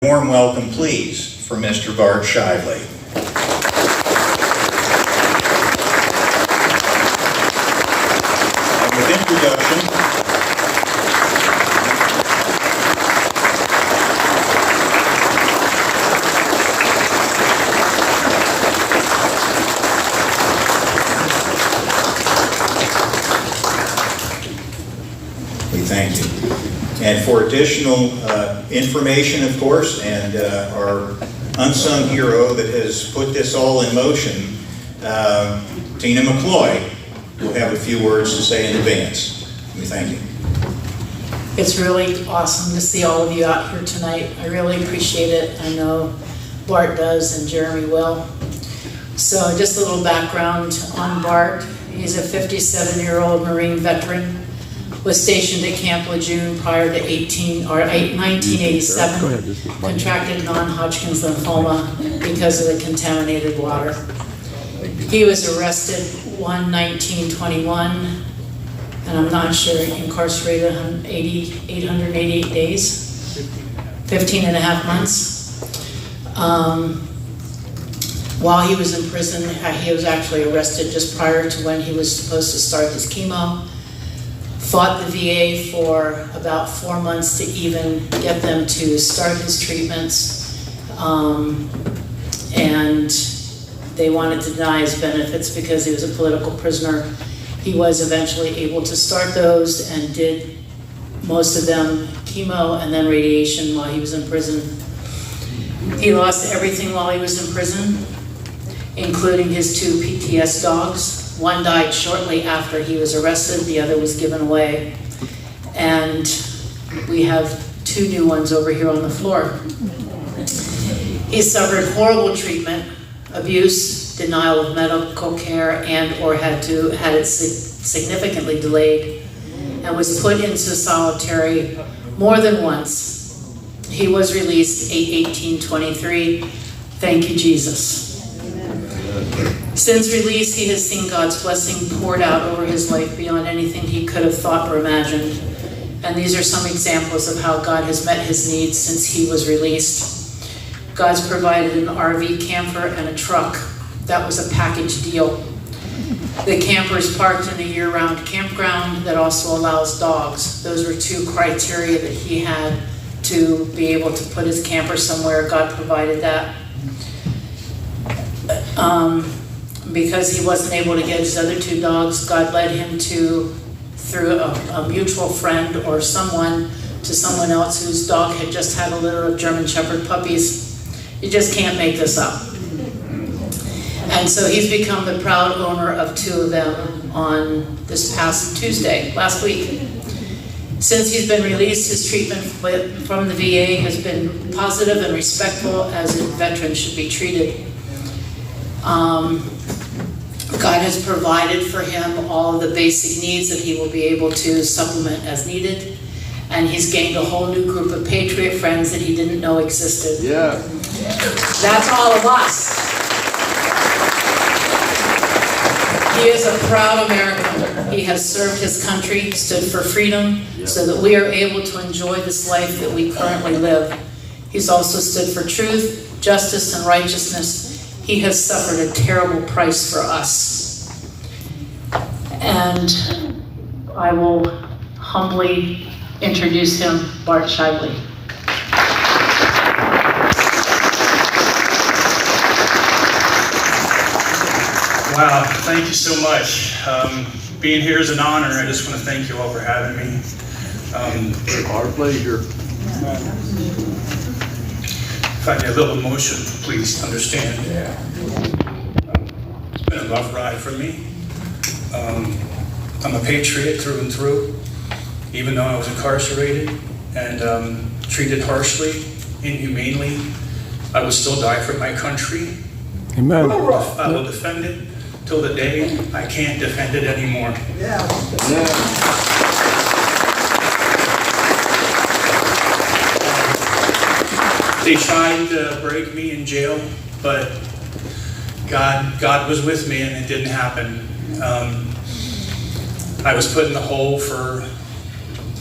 Warm welcome, please, for Mr. Bart Shively. And with introduction, we thank you. And for additional information, of course, and our unsung hero that has put this all in motion, Tina McCloy, will have a few words to say in advance. We thank you. It's really awesome to see all of you out here tonight. I really appreciate it. I know Bart does and Jeremy will. So just a little background on Bart. He's a 57-year-old Marine veteran. Was stationed at Camp Lejeune prior to 1987, contracted non-Hodgkin's lymphoma because of the contaminated water. He was arrested 1/19/21, and I'm not sure, incarcerated 888 days, 15 and a half months. While he was in prison, he was actually arrested just prior to when he was supposed to start his chemo. Fought the VA for about 4 months to even get them to start his treatments, and they wanted to deny his benefits because he was a political prisoner. He was eventually able to start those and did most of them chemo and then radiation while he was in prison. He lost everything while he was in prison, including his 2 PTS dogs. One died shortly after he was arrested, the other was given away. And we have 2 new ones over here on the floor. He suffered horrible treatment, abuse, denial of medical care, and or had it significantly delayed, and was put into solitary more than once. He was released 8/18/23. Thank you, Jesus. Since release, he has seen God's blessing poured out over his life beyond anything he could have thought or imagined. And these are some examples of how God has met his needs since he was released. God's provided an RV camper and a truck. That was a package deal. The camper is parked in a year-round campground that also allows dogs. Those were 2 criteria that he had to be able to put his camper somewhere. God provided that. Because he wasn't able to get his other 2 dogs, God led him through a mutual friend or someone, to someone else whose dog had just had a litter of German Shepherd puppies. You just can't make this up. And so he's become the proud owner of 2 of them on this past Tuesday, last week. Since he's been released, his treatment from the VA has been positive and respectful, as a veteran should be treated. God has provided for him all of the basic needs that he will be able to supplement as needed. And he's gained a whole new group of Patriot friends that he didn't know existed. Yeah. That's all of us. He is a proud American. He has served his country, stood for freedom, so that we are able to enjoy this life that we currently live. He's also stood for truth, justice, and righteousness. He has suffered a terrible price for us. And I will humbly introduce him, Bart Shively. Wow, thank you so much. Being here is an honor. I just want to thank you all for having me. Our pleasure. If I get a little emotion, please understand. It's been a rough ride for me. I'm a patriot through and through, even though I was incarcerated and treated harshly, inhumanely. I will still die for my country. Amen. I will defend it till the day I can't defend it anymore. Yeah. They tried to break me in jail, but God was with me and it didn't happen. I was put in the hole for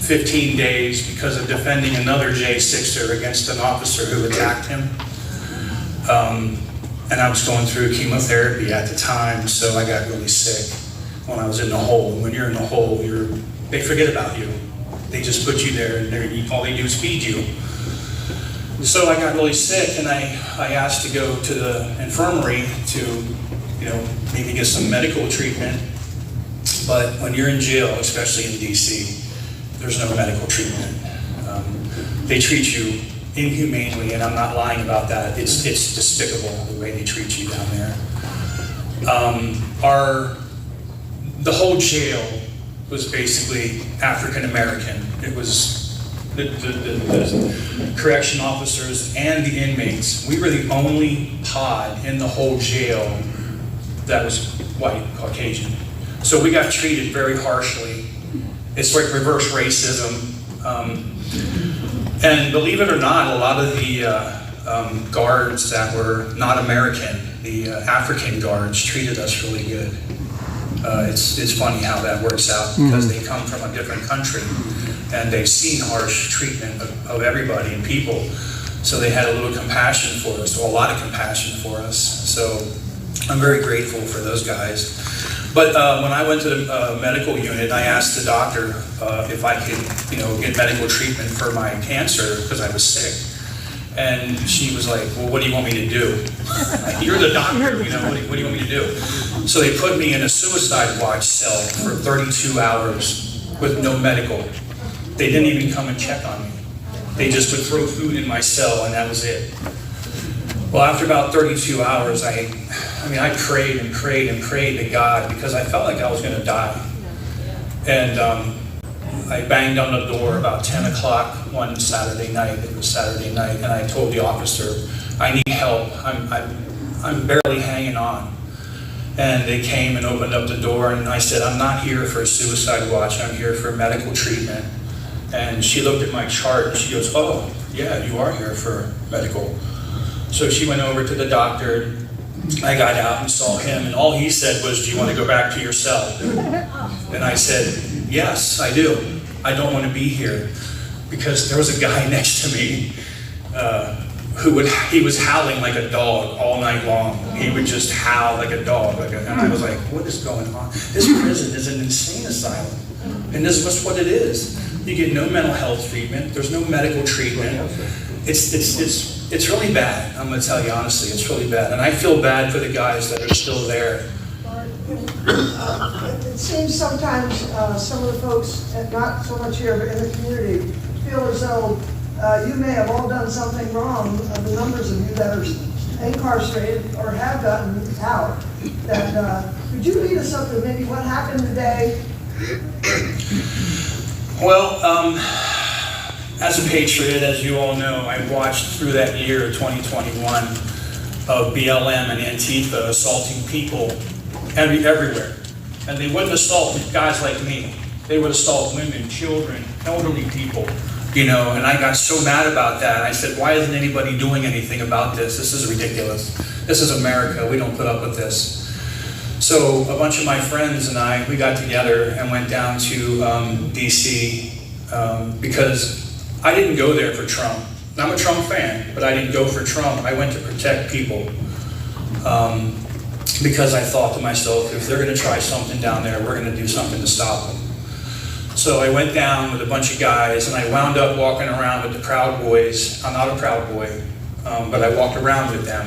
15 days because of defending another J6er against an officer who attacked him. And I was going through chemotherapy at the time, so I got really sick when I was in the hole. When you're in the hole, they forget about you. They just put you there, and all they do is feed you. So I got really sick, and I asked to go to the infirmary to, maybe get some medical treatment. But when you're in jail, especially in DC, there's no medical treatment. They treat you inhumanely, and I'm not lying about that. It's despicable the way they treat you down there. The whole jail was basically African American. It was the correction officers and the inmates. We were the only pod in the whole jail that was white, Caucasian. So we got treated very harshly. It's like reverse racism. And believe it or not, a lot of the guards that were not American, the African guards, treated us really good. It's funny how that works out because they come from a different country and they've seen harsh treatment of everybody and people. So they had a little compassion for us, or a lot of compassion for us. So I'm very grateful for those guys. But when I went to the medical unit, I asked the doctor if I could, get medical treatment for my cancer because I was sick. And she was like, well, what do you want me to do? Like, you're the doctor, what do you want me to do? So they put me in a suicide watch cell for 32 hours with no medical. They didn't even come and check on me. They just would throw food in my cell and that was it. Well, after about 32 hours, I prayed and prayed and prayed to God because I felt like I was going to die. And I banged on the door about 10 o'clock one Saturday night. It was Saturday night, and I told the officer, I need help. I'm barely hanging on. And they came and opened up the door, and I said, I'm not here for a suicide watch. I'm here for medical treatment. And she looked at my chart, and she goes, oh, yeah, you are here for medical. So she went over to the doctor. I got out and saw him, and all he said was, do you want to go back to your cell? And I said, yes, I do. I don't want to be here. Because there was a guy next to me he was howling like a dog all night long. He would just howl like a dog. And I was like, what is going on? This prison is an insane asylum. And this is what it is. You get no mental health treatment. There's no medical treatment. It's really bad. I'm going to tell you honestly, it's really bad. And I feel bad for the guys that are still there. It seems sometimes some of the folks, and not so much here, but in the community, feel as though you may have all done something wrong. The numbers of you that are incarcerated or have gotten out. That could you lead us up to maybe what happened today? Well, as a patriot, as you all know, I watched through that year, 2021, of BLM and Antifa assaulting people everywhere. And they wouldn't assault guys like me. They would assault women, children, elderly people, and I got so mad about that. I said, why isn't anybody doing anything about this? This is ridiculous. This is America. We don't put up with this. So a bunch of my friends and we got together and went down to DC because I didn't go there for Trump. I'm a Trump fan, but I didn't go for Trump. I went to protect people because I thought to myself, if they're going to try something down there, we're going to do something to stop them. So I went down with a bunch of guys, and I wound up walking around with the Proud Boys. I'm not a Proud Boy, but I walked around with them.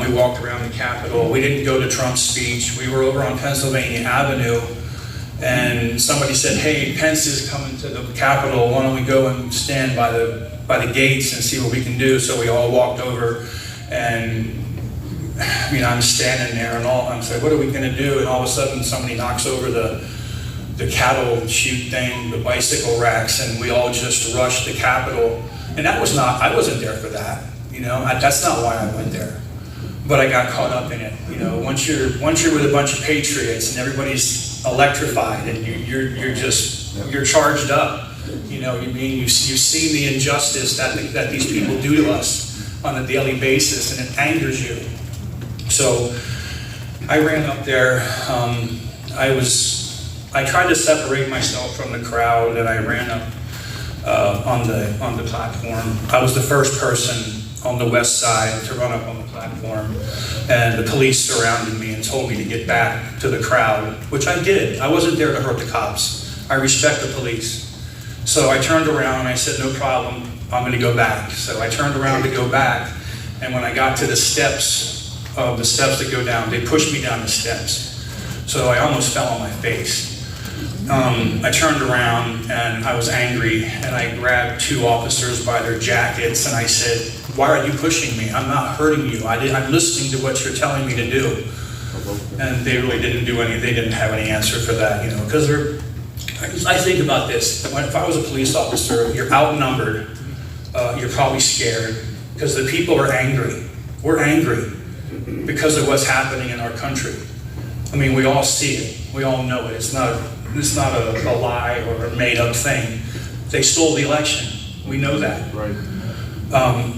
We walked around the Capitol. We didn't go to Trump's speech. We were over on Pennsylvania Avenue, and somebody said, hey, Pence is coming to the Capitol. Why don't we go and stand by the gates and see what we can do? So we all walked over, and I'm standing there, and I'm saying, what are we going to do? And all of a sudden, somebody knocks over the cattle chute thing, the bicycle racks, and we all just rushed the Capitol. And I wasn't there for that. That's not why I went there. But I got caught up in it. Once you're with a bunch of patriots and everybody's electrified and you're charged up. You see the injustice that these people do to us on a daily basis, and it angers you. So I ran up there. I tried to separate myself from the crowd, and I ran up on the platform. I was the first person on the west side to run up on the platform, and the police surrounded me and told me to get back to the crowd, which I did. I wasn't there to hurt the cops. I respect the police. So I turned around and I said, no problem, I'm going to go back. So I turned around to go back, and when I got to the steps that go down, they pushed me down the steps. So I almost fell on my face. I turned around and I was angry, and I grabbed two officers by their jackets and I said, why are you pushing me? I'm not hurting you. I'm listening to what you're telling me to do. And they really didn't do any, they didn't have any answer for that, you know, because I think about this. If I was a police officer, you're outnumbered, you're probably scared, because the people are angry. We're angry because of what's happening in our country. I mean, we all see it. We all know it. It's not a lie or a made-up thing. They stole the election. We know that. Right.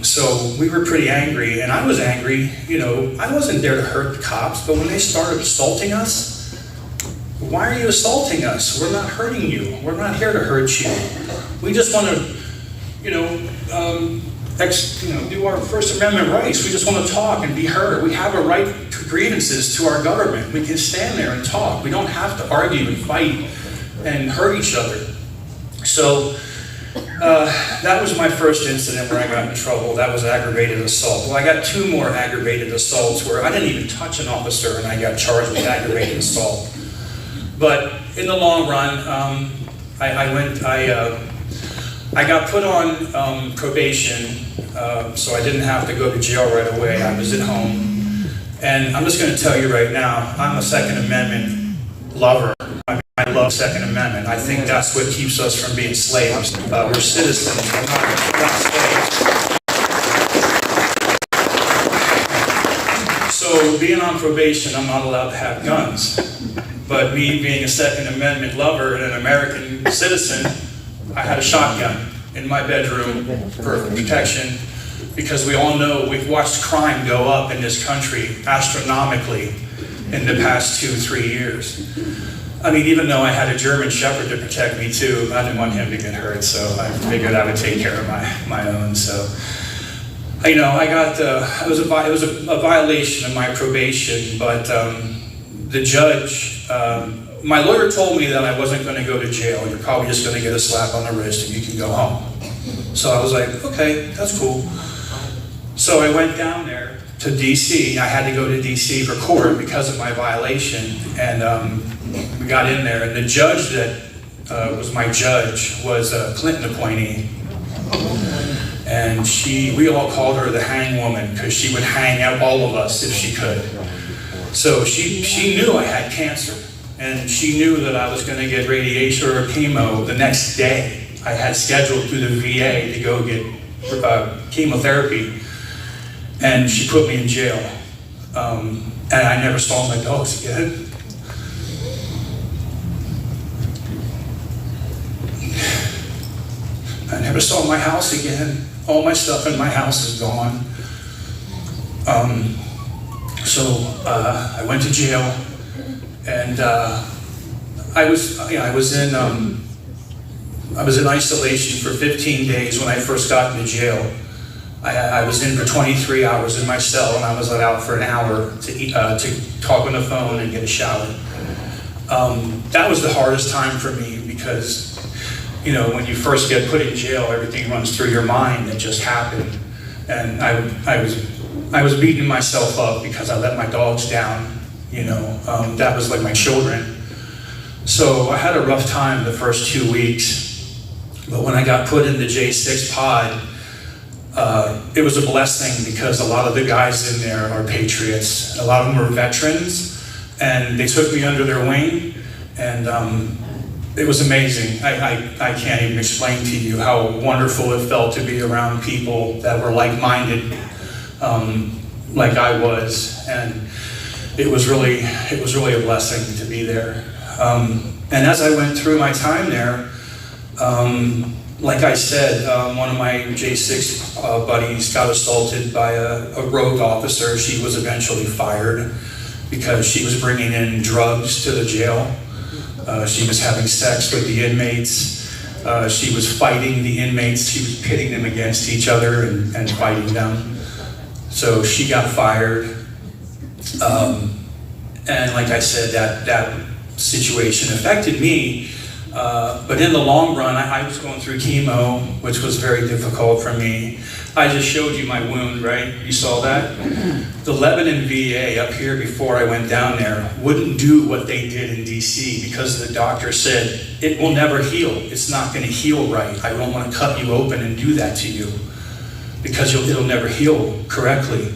So we were pretty angry, and I was angry. You know, I wasn't there to hurt the cops, but when they started assaulting us, why are you assaulting us? We're not hurting you. We're not here to hurt you. We just want to, do our First Amendment rights. We just want to talk and be heard. We have a right to grievances to our government. We can stand there and talk. We don't have to argue and fight and hurt each other. So that was my first incident where I got in trouble. That was aggravated assault. Well, I got two more aggravated assaults where I didn't even touch an officer and I got charged with aggravated assault. But in the long run, I got put on probation, so I didn't have to go to jail right away. I was at home. And I'm just going to tell you right now, I'm a Second Amendment lover. I love Second Amendment. I think that's what keeps us from being slaves. We're citizens, we're not slaves. So being on probation, I'm not allowed to have guns. But me being a Second Amendment lover and an American citizen, I had a shotgun in my bedroom for protection, because we all know we've watched crime go up in this country astronomically in the past 2-3 years. I mean, even though I had a German Shepherd to protect me too, I didn't want him to get hurt, so I figured I would take care of my own. So, I got it was a violation of my probation, but the judge, my lawyer told me that I wasn't going to go to jail. You're probably just going to get a slap on the wrist and you can go home. So I was like, okay, that's cool. So I went down there to DC. I had to go to DC for court because of my violation, and we got in there, and the judge that was my judge was a Clinton appointee, and we all called her the hang woman because she would hang out all of us if she could. So she knew I had cancer, and she knew that I was going to get radiation or chemo the next day. I had scheduled through the VA to go get chemotherapy, and she put me in jail, and I never saw my dogs again. I never saw my house again. All my stuff in my house is gone. So I went to jail, and I was in isolation for 15 days when I first got into jail. I was in for 23 hours in my cell, and I was let out for an hour to talk on the phone and get a shower. That was the hardest time for me because, when you first get put in jail, everything runs through your mind that just happened. And I was beating myself up because I let my dogs down, that was like my children. So I had a rough time the first 2 weeks, but when I got put in the J6 pod, it was a blessing because a lot of the guys in there are patriots. A lot of them were veterans, and they took me under their wing, and it was amazing. I can't even explain to you how wonderful it felt to be around people that were like-minded, like I was, and it was really a blessing to be there. And as I went through my time there, like I said, one of my J6 buddies got assaulted by a rogue officer. She was eventually fired because she was bringing in drugs to the jail. She was having sex with the inmates. She was fighting the inmates. She was pitting them against each other and fighting them. So she got fired. And like I said, that situation affected me. But in the long run, I was going through chemo, which was very difficult for me. I just showed you my wound, right? You saw that? The Lebanon VA up here before I went down there wouldn't do what they did in DC because the doctor said, it will never heal. It's not going to heal right. I don't want to cut you open and do that to you because it'll never heal correctly.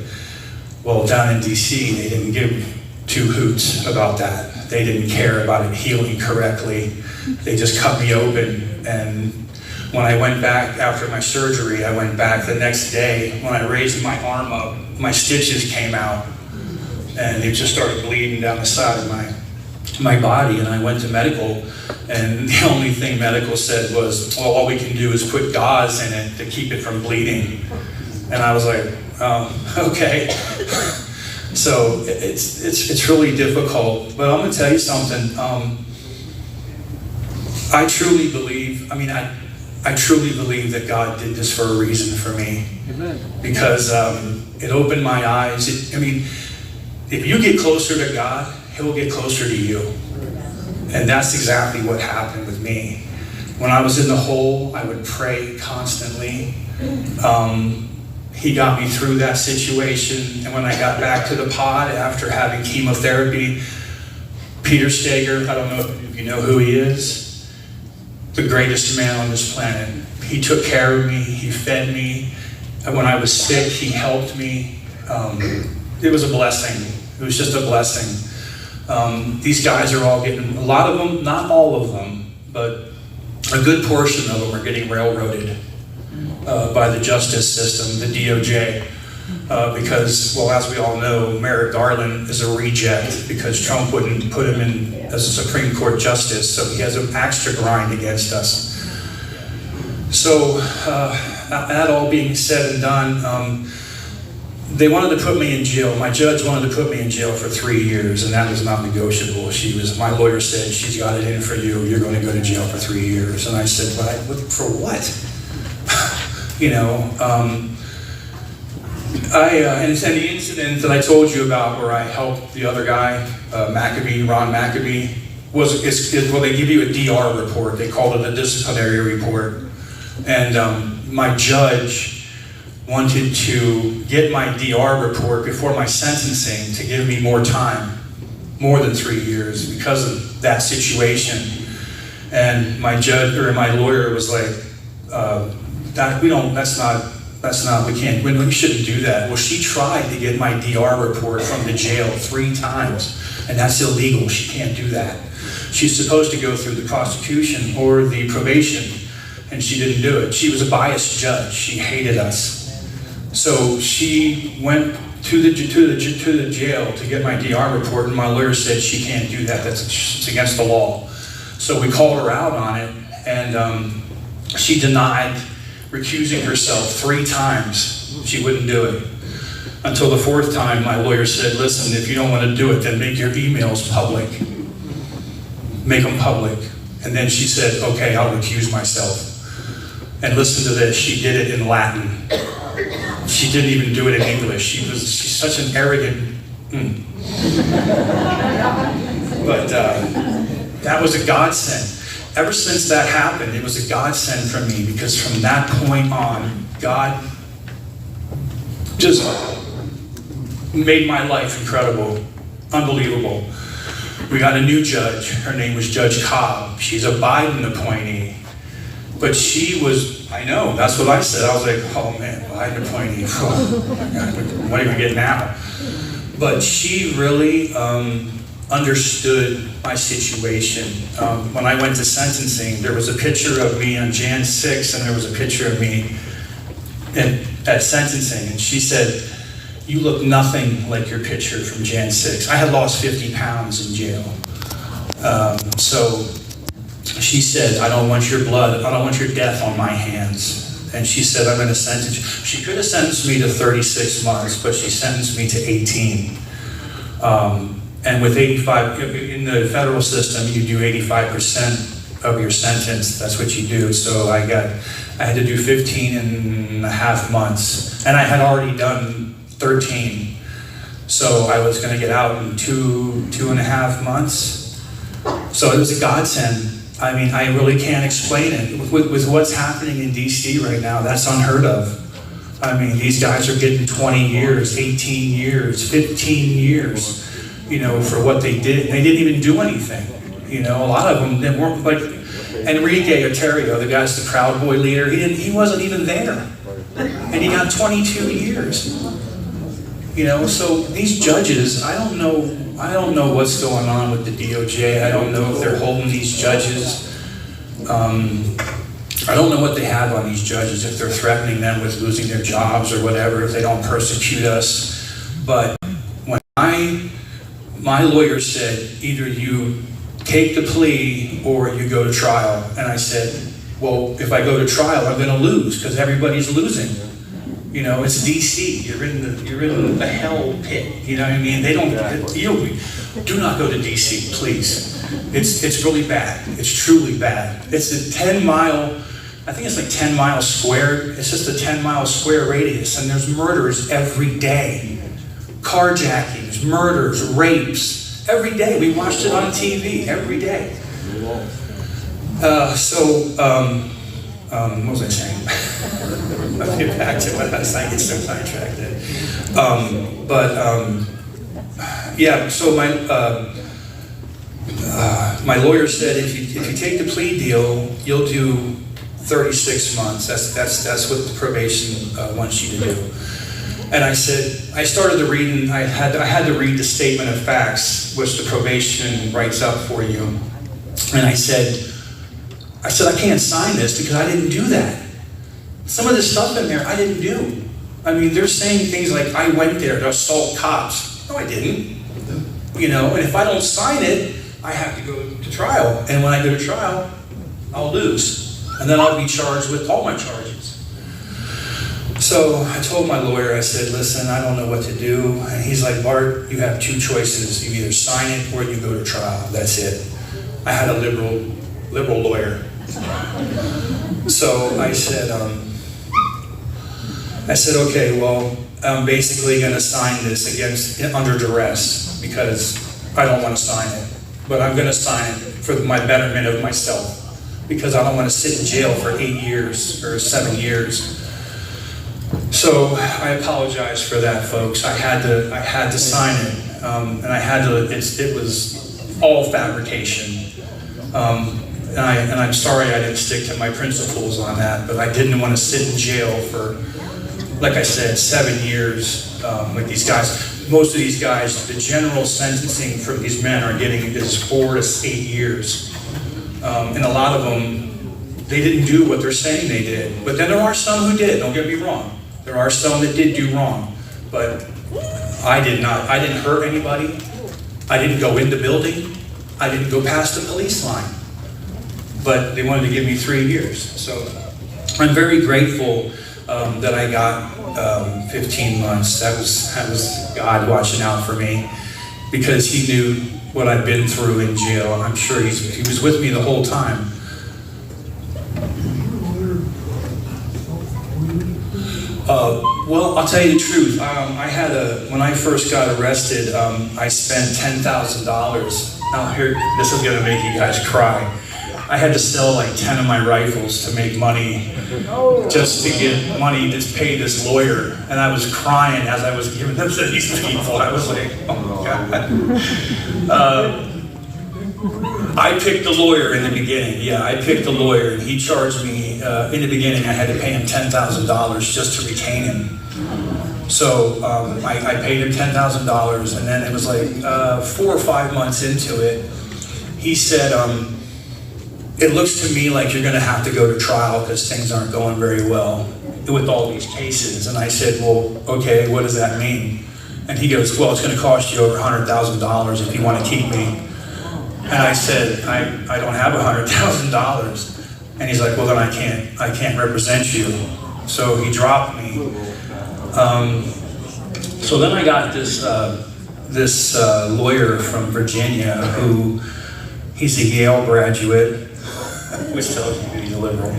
Well, down in DC, they didn't give two hoots about that. They didn't care about it healing correctly. They just cut me open, and when I went back after my surgery, I went back the next day. When I raised my arm up, my stitches came out, and it just started bleeding down the side of my body, and I went to medical, and the only thing medical said was, well, all we can do is put gauze in it to keep it from bleeding. And I was like, oh, okay. So it's really difficult, but I'm going to tell you something. I truly believe, I truly believe that God did this for a reason for me. Amen. Because it opened my eyes. If you get closer to God, He'll get closer to you. And that's exactly what happened with me. When I was in the hole, I would pray constantly. He got me through that situation. And when I got back to the pod after having chemotherapy, Peter Steger, I don't know if you know who he is, the greatest man on this planet. He took care of me, he fed me. And when I was sick, he helped me. It was a blessing. It was just a blessing. These guys are all getting, a lot of them, not all of them, but a good portion of them are getting railroaded by the justice system, the DOJ, because, well, as we all know, Merrick Garland is a reject because Trump wouldn't put him in as a Supreme Court justice, so he has an axe to grind against us. So, that all being said and done, they wanted to put me in jail. My judge wanted to put me in jail for 3 years, and that was not negotiable. My lawyer said, she's got it in for you. You're going to go to jail for 3 years. And I said, but for what? And the incident that I told you about where I helped the other guy, Ron Maccabee, well, they give you a DR report. They called it a disciplinary report. And my judge wanted to get my DR report before my sentencing to give me more time, more than 3 years, because of that situation. And my lawyer was like, we shouldn't do that. Well, she tried to get my DR report from the jail 3 times, and that's illegal. She can't do that. She's supposed to go through the prosecution or the probation, and she didn't do it. She was a biased judge. She hated us. So she went to the jail to get my DR report, and my lawyer said she can't do that. It's against the law. So we called her out on it, and she denied recusing herself 3 times. She wouldn't do it. Until the 4th time, my lawyer said, listen, if you don't want to do it, then make your emails public. Make them public. And then she said, okay, I'll recuse myself. And listen to this, she did it in Latin. She didn't even do it in English. She's such an arrogant. But that was a godsend. Ever since that happened, it was a godsend for me, because from that point on, God just made my life incredible, unbelievable. We got a new judge. Her name was Judge Cobb. She's a Biden appointee. But she was, I know, that's what I said. I was like, oh man, Biden appointee. Oh my God, what do we get now? But she really understood my situation. When I went to sentencing, there was a picture of me on Jan 6, and there was a picture of me at sentencing, and she said, you look nothing like your picture from Jan 6. I had lost 50 pounds in jail. So she said, I don't want your blood, I don't want your death on my hands. And she said, I'm going to sentence you. She could have sentenced me to 36 months, but she sentenced me to 18. And with 85, in the federal system, you do 85% of your sentence. That's what you do. So I had to do 15 and a half months. And I had already done 13. So I was going to get out in two and a half months. So it was a godsend. I mean, I really can't explain it. With what's happening in DC right now, that's unheard of. I mean, these guys are getting 20 years, 18 years, 15 years, you know, for what they did. They didn't even do anything. You know, a lot of them, they weren't like Enrique Otero, the guy's the Proud Boy leader. He wasn't even there. And he got 22 years. You know, so these judges, I don't know what's going on with the DOJ. I don't know if they're holding these judges. I don't know what they have on these judges, if they're threatening them with losing their jobs or whatever, if they don't persecute us. But when my lawyer said, either you take the plea or you go to trial. And I said, well, if I go to trial, I'm gonna lose because everybody's losing. You know, it's DC. You're in the hell pit. You know what I mean? Do not go to DC, please. It's really bad. It's truly bad. It's a 10-mile, I think it's like 10 miles square. It's just a 10-mile square radius, and there's murders every day. Carjackings, murders, rapes, every day. We watched it on TV every day. What was I saying? I'll get back to what I was saying. I get so sidetracked. Yeah, so my lawyer said if you take the plea deal, you'll do 36 months. That's what the probation wants you to do. And I said, I started to read, and I had to read the statement of facts, which the probation writes up for you. And I said, I can't sign this because I didn't do that. Some of the stuff in there I didn't do. I mean, they're saying things like, I went there to assault cops. No, I didn't. You know, and if I don't sign it, I have to go to trial. And when I go to trial, I'll lose. And then I'll be charged with all my charges. So I told my lawyer, I said, listen, I don't know what to do. And he's like, Bart, you have two choices. You either sign it or you go to trial. That's it. I had a liberal lawyer. So I said, okay, well, I'm basically going to sign this under duress because I don't want to sign it. But I'm going to sign it for my betterment of myself because I don't want to sit in jail for 8 years or 7 years. So I apologize for that, folks. I had to sign it, and I had to. It was all fabrication. And I'm sorry I didn't stick to my principles on that, but I didn't want to sit in jail for, like I said, 7 years with these guys. Most of these guys, the general sentencing for these men are getting is 4 to 8 years. And a lot of them, they didn't do what they're saying they did. But then there are some who did, don't get me wrong. There are some that did do wrong. But I did not. I didn't hurt anybody. I didn't go in the building. I didn't go past the police line. But they wanted to give me 3 years. So I'm very grateful that I got 15 months. That was God watching out for me because He knew what I'd been through in jail. And I'm sure He was with me the whole time. Well, I'll tell you the truth. When I first got arrested, I spent $10,000. Now here, this is gonna make you guys cry. I had to sell like 10 of my rifles to make money, just to get money to pay this lawyer. And I was crying as I was giving them to these people. I was like, oh my God. I picked the lawyer in the beginning. Yeah, I picked the lawyer, and he charged me, in the beginning, I had to pay him $10,000 just to retain him. So I paid him $10,000, and then it was like 4 or 5 months into it, he said, it looks to me like you're going to have to go to trial because things aren't going very well with all these cases. And I said, well, okay, what does that mean? And he goes, well, it's going to cost you over $100,000 if you want to keep me. And I said, I don't have $100,000. And he's like, well, then I can't represent you. So he dropped me. So then I got this this lawyer from Virginia who, he's a Yale graduate, which tells you he's a liberal.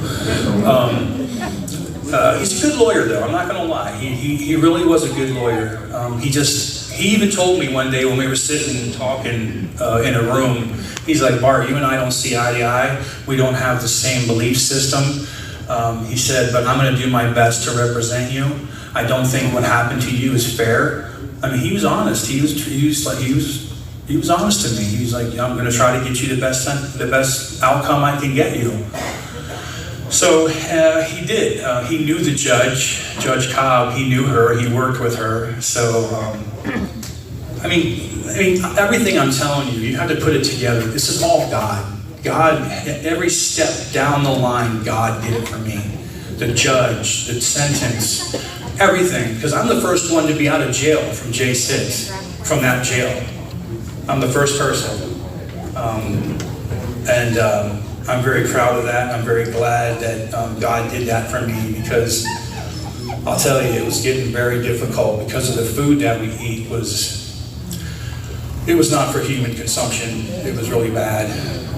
He's a good lawyer though, I'm not gonna lie. He really was a good lawyer. He even told me one day when we were sitting and talking in a room, he's like, Bart, you and I don't see eye to eye. We don't have the same belief system. He said, but I'm gonna do my best to represent you. I don't think what happened to you is fair. I mean, he was honest. He was honest to me. He was like, I'm gonna try to get you the best outcome I can get you. So he did. He knew the judge, Judge Cobb. He knew her. He worked with her. So, I mean, everything I'm telling you, you have to put it together. This is all God. God, every step down the line, God did it for me. The judge, the sentence, everything. Because I'm the first one to be out of jail from J6, from that jail. I'm the first person. I'm very proud of that. I'm very glad that God did that for me, because I'll tell you, it was getting very difficult because of the food that we eat it was not for human consumption. It was really bad,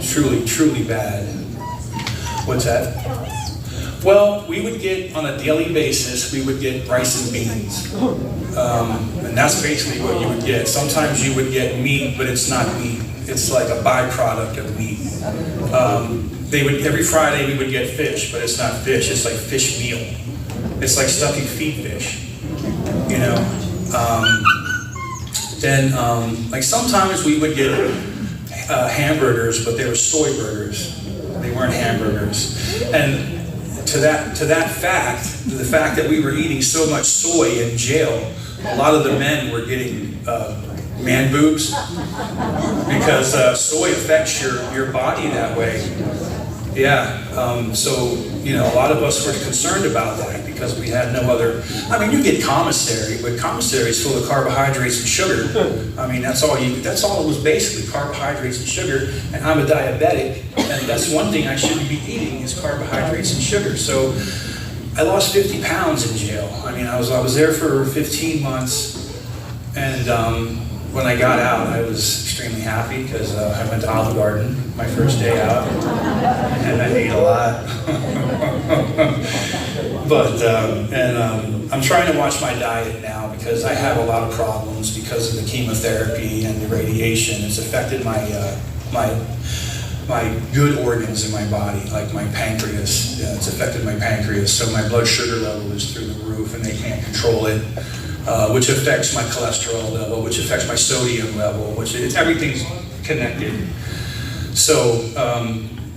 truly, truly bad. What's that? Well, we would get, on a daily basis, we would get rice and beans. And that's basically what you would get. Sometimes you would get meat, but it's not meat. It's like a byproduct of meat. Every Friday we would get fish, but it's not fish, it's like fish meal. It's like stuff you feed fish, you know? Like sometimes we would get hamburgers, but they were soy burgers. They weren't hamburgers. And to that fact, the fact that we were eating so much soy in jail, a lot of the men were getting man boobs, because soy affects your body that way. Yeah, so, you know, a lot of us were concerned about that because we had no other, I mean, you get commissary, but commissary is full of carbohydrates and sugar. I mean, that's all it was basically, carbohydrates and sugar, and I'm a diabetic, and that's one thing I shouldn't be eating is carbohydrates and sugar. So I lost 50 pounds in jail. I mean, I was there for 15 months, and when I got out, I was extremely happy because I went to Olive Garden my first day out, and I ate a lot. But I'm trying to watch my diet now because I have a lot of problems because of the chemotherapy and the radiation. It's affected my good organs in my body, like my pancreas. Yeah, it's affected my pancreas, so my blood sugar level is through the roof, and they can't control it. Which affects my cholesterol level, which affects my sodium level, everything's connected. So,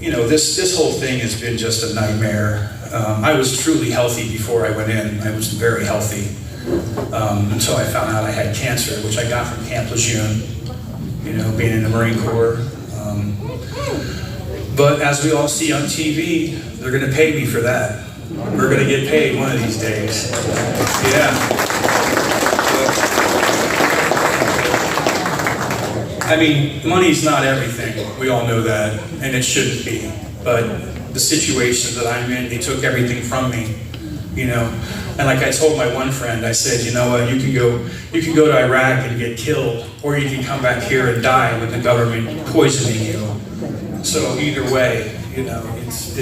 you know, this whole thing has been just a nightmare. I was truly healthy before I went in. I was very healthy until I found out I had cancer, which I got from Camp Lejeune, you know, being in the Marine Corps. But as we all see on TV, they're going to pay me for that. We're going to get paid one of these days. Yeah. I mean, money's not everything. We all know that, and it shouldn't be. But the situation that I'm in, they took everything from me, you know. And like I told my one friend, I said, you know what, you can go to Iraq and get killed, or you can come back here and die with the government poisoning you. So either way, you know, it's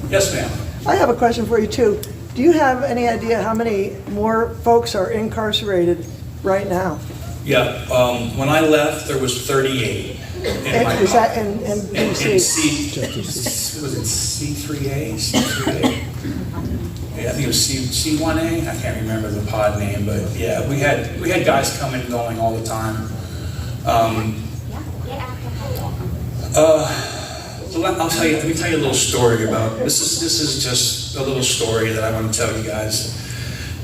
yes, ma'am. I have a question for you too. Do you have any idea how many more folks are incarcerated right now? Yeah, when I left, there was 38. Is that in DC? Was it C3A? C3A? Yeah, I think it was C1A. I can't remember the pod name, but yeah, we had guys coming and going all the time. Let me tell you a little story about this. Is just a little story that I want to tell you guys.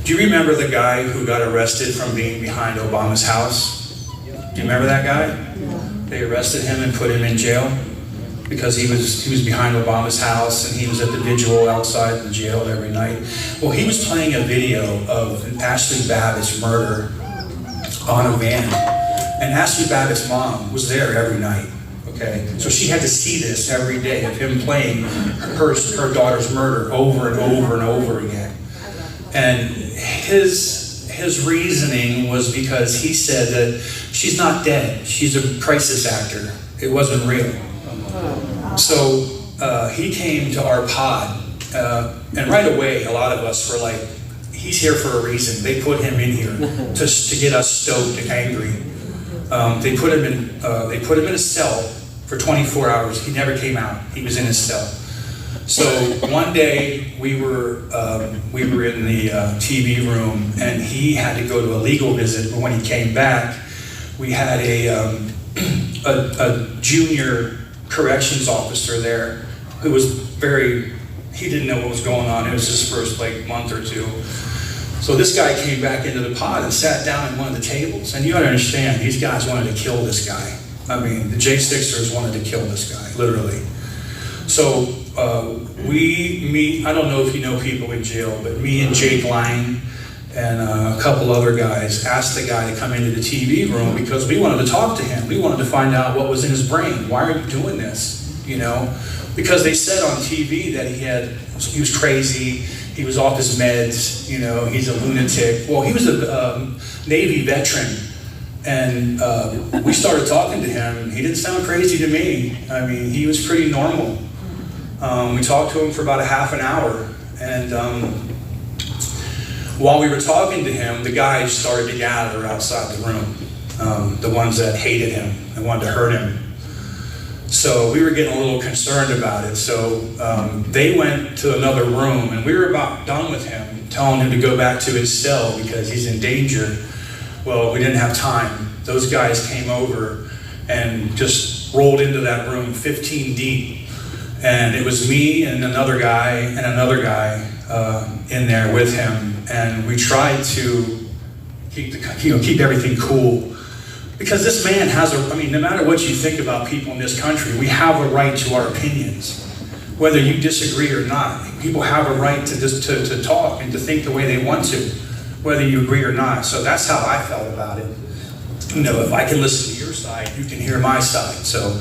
Do you remember the guy who got arrested from being behind Obama's house? Do you remember that guy? They arrested him and put him in jail because he was behind Obama's house, and he was at the vigil outside the jail every night. Well, he was playing a video of Ashley Babbitt's murder on a van, and Ashley Babbitt's mom was there every night. Okay, so she had to see this every day of him playing her daughter's murder over and over and over again. And his his reasoning was because he said that she's not dead. She's a crisis actor. It wasn't real. So he came to our pod, and right away, a lot of us were like, he's here for a reason. They put him in here to get us stoked and angry. They put him in a cell for 24 hours. He never came out. He was in his cell. So one day we were in the TV room, and he had to go to a legal visit. But when he came back, we had a junior corrections officer there who was he didn't know what was going on. It was his first month or two. So this guy came back into the pod and sat down at one of the tables. And you gotta understand, these guys wanted to kill this guy. I mean, the J6ers wanted to kill this guy, literally. So I don't know if you know people in jail, but me and Jake Lang and a couple other guys asked the guy to come into the TV room because we wanted to talk to him. We wanted to find out what was in his brain. Why are you doing this? Because they said on TV that he was crazy, he was off his meds, he's a lunatic. Well, he was a Navy veteran, and we started talking to him. He didn't sound crazy to me. I mean, he was pretty normal. We talked to him for about a half an hour, and while we were talking to him, the guys started to gather outside the room, the ones that hated him and wanted to hurt him. So we were getting a little concerned about it. So they went to another room, and we were about done with him, telling him to go back to his cell because he's in danger. Well, we didn't have time. Those guys came over and just rolled into that room 15 deep. And it was me and another guy in there with him. And we tried to keep everything cool. Because this man no matter what you think about people in this country, we have a right to our opinions. Whether you disagree or not, people have a right to talk and to think the way they want to, whether you agree or not. So that's how I felt about it. If I can listen to your side, you can hear my side. So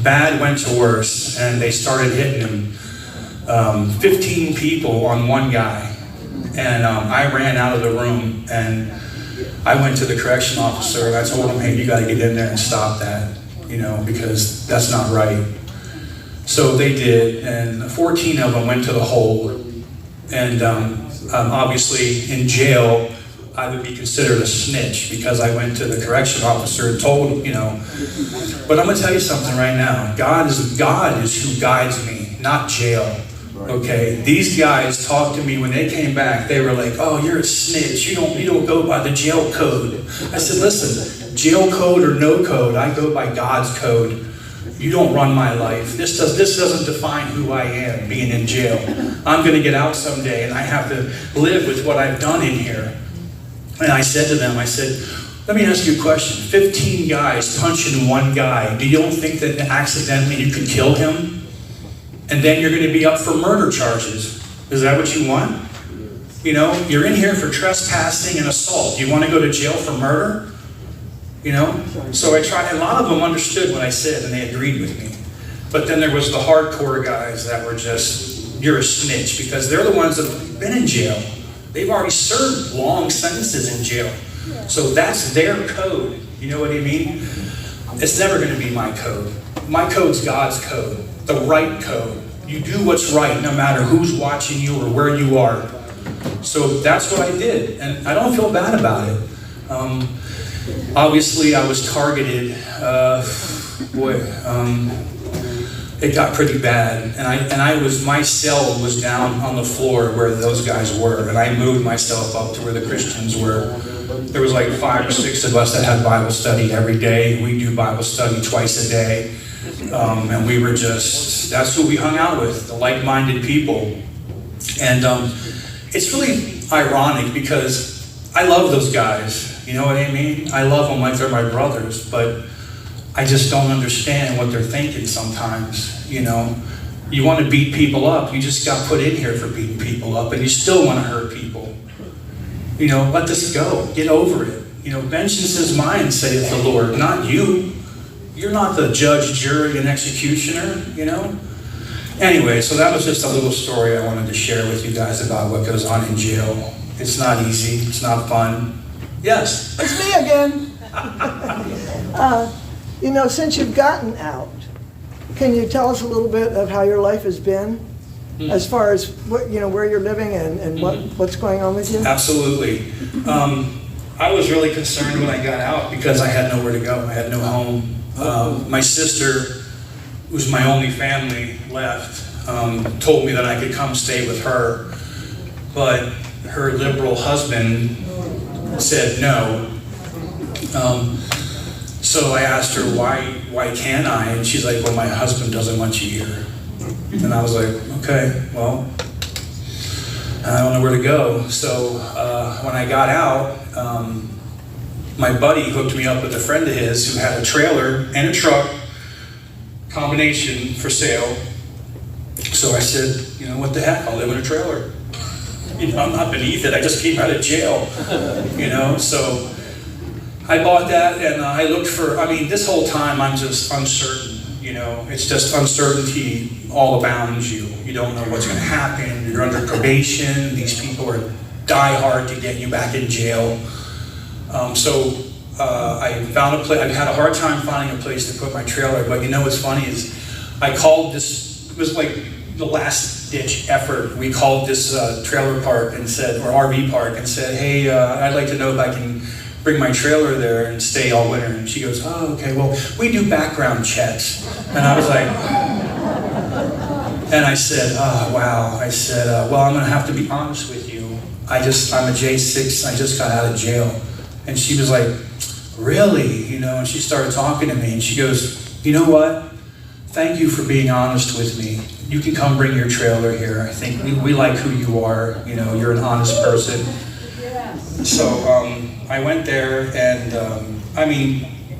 bad went to worse, and they started hitting him. 15 people on one guy. And I ran out of the room, and I went to the correction officer, and I told him, hey, you got to get in there and stop that, because that's not right. So they did, and 14 of them went to the hole. And obviously in jail, I would be considered a snitch because I went to the correction officer and told him, But I'm going to tell you something right now. God is who guides me, not jail. Okay, these guys talked to me when they came back. They were like, "Oh, you're a snitch. You don't go by the jail code." I said, "Listen, jail code or no code, I go by God's code. You don't run my life. This doesn't define who I am being in jail. I'm going to get out someday, and I have to live with what I've done in here." And I said to them, "Let me ask you a question. 15 guys punching one guy. Do you don't think that accidentally you could kill him? And then you're going to be up for murder charges. Is that what you want? You're in here for trespassing and assault. Do you want to go to jail for murder? So I tried, and a lot of them understood what I said, and they agreed with me. But then there was the hardcore guys that were just, you're a snitch, because they're the ones that have been in jail. They've already served long sentences in jail. So that's their code. You know what I mean? It's never going to be my code. My code's God's code. The right code. You do what's right no matter who's watching you or where you are. So that's what I did, and I don't feel bad about it. Obviously I was targeted. It got pretty bad, and my cell was down on the floor where those guys were, and I moved myself up to where the Christians were. There was like 5 or 6 of us that had Bible study every day. We do Bible study twice a day. And we were that's who we hung out with, the like-minded people. And it's really ironic because I love those guys, you know what I mean? I love them like they're my brothers, but I just don't understand what they're thinking sometimes, You want to beat people up, you just got put in here for beating people up, and you still want to hurt people. Let this go, get over it. Vengeance is mine, saith the Lord, not you. You're not the judge, jury, and executioner, Anyway, so that was just a little story I wanted to share with you guys about what goes on in jail. It's not easy, it's not fun. Yes? It's me again. Since you've gotten out, can you tell us a little bit of how your life has been? As far as where you're living and what's going on with you? Absolutely. I was really concerned when I got out because I had nowhere to go. I had no home. My sister, who's my only family left, told me that I could come stay with her, but her liberal husband said no. So I asked her, why can't I? And she's like, well, my husband doesn't want you here. And I was like, okay, well, I don't know where to go. So when I got out, my buddy hooked me up with a friend of his who had a trailer and a truck combination for sale. So I said, what the heck, I'll live in a trailer. I'm not beneath it, I just came out of jail. So I bought that and I looked for, this whole time I'm just uncertain. It's just uncertainty all abounds you. You don't know what's going to happen. You're under probation. These people are die hard to get you back in jail. So I found a place. I had a hard time finding a place to put my trailer. But what's funny is I called this. It was like the last ditch effort. We called this trailer park and said, or RV park, and said, hey, I'd like to know if I can bring my trailer there and stay all winter. And she goes, oh, okay, well, we do background checks. And I was like, and I said, oh, wow. I said, well, I'm going to have to be honest with you. I'm a J6, I just got out of jail. And she was like, really? And she started talking to me and she goes, you know what? Thank you for being honest with me. You can come bring your trailer here. I think we like who you are. You're an honest person. So I went there and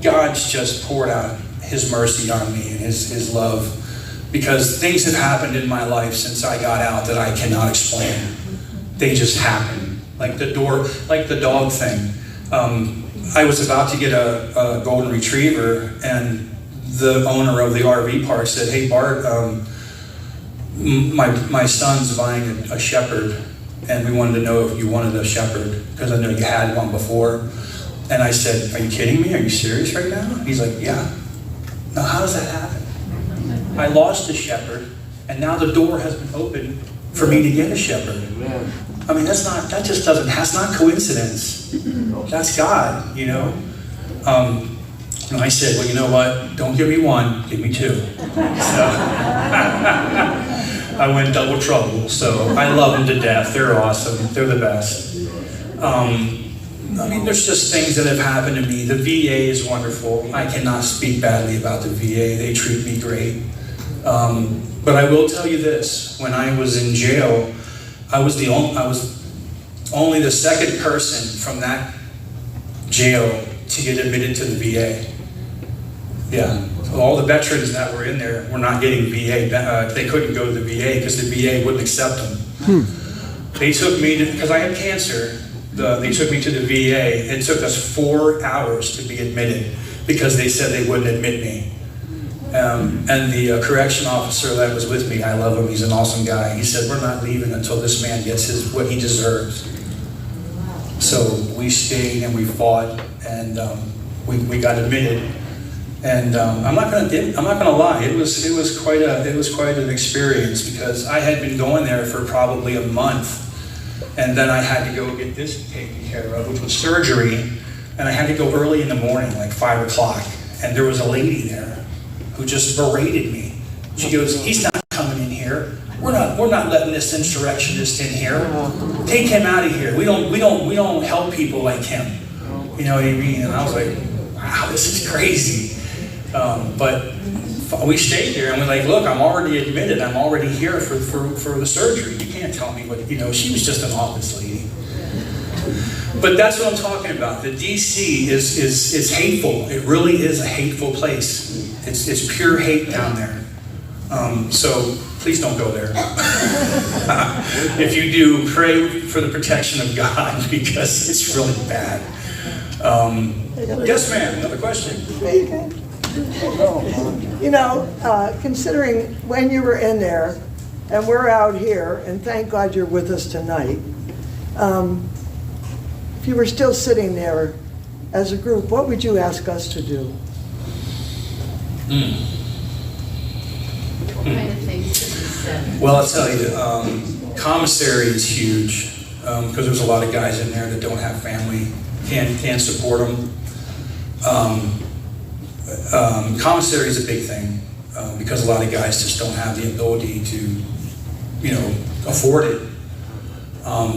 God's just poured out His mercy on me and His love, because things have happened in my life since I got out that I cannot explain. They just happen. Like the dog thing. I was about to get a golden retriever and the owner of the RV park said, hey Bart, my son's buying a shepherd and we wanted to know if you wanted a shepherd because I know you had one before. And I said, are you kidding me? Are you serious right now? He's like, yeah. Now how does that happen? I lost a shepherd and now the door has been opened for me to get a shepherd. That's not coincidence. That's God, And I said, well, you know what? Don't give me one, give me two. So I went double trouble. So I love them to death. They're awesome. They're the best. There's just things that have happened to me. The VA is wonderful. I cannot speak badly about the VA. They treat me great. But I will tell you this. When I was in jail, I was only the second person from that jail to get admitted to the VA. Yeah, so all the veterans that were in there were not getting VA. They couldn't go to the VA because the VA wouldn't accept them. They took me because I had cancer. They took me to the VA. It took us 4 hours to be admitted because they said they wouldn't admit me. And the correction officer that was with me, I love him, he's an awesome guy. He said, we're not leaving until this man gets what he deserves. So we stayed and we fought and we got admitted. And I'm not gonna lie, it was quite an experience because I had been going there for probably a month. And then I had to go get this taken care of, which was surgery. And I had to go early in the morning, like 5 o'clock. And there was a lady there who just berated me. She goes, he's not coming in here. We're not letting this insurrectionist in here. Take him out of here. We don't help people like him. You know what I mean? And I was like, wow, this is crazy. But we stayed there and we're like, look, I'm already admitted. I'm already here for the surgery. You can't tell me what, she was just an office lady. But that's what I'm talking about. The DC is hateful. It really is a hateful place. It's pure hate down there. So please don't go there. If you do, pray for the protection of God because it's really bad. Yes, ma'am. Another question. You know, considering when you were in there, and we're out here, and thank God you're with us tonight, if you were still sitting there as a group, what would you ask us to do? What kind of things could be said? Well, I'll tell you, commissary is huge, because there's a lot of guys in there that don't have family, can't support them. Commissary is a big thing, because a lot of guys just don't have the ability to, afford it.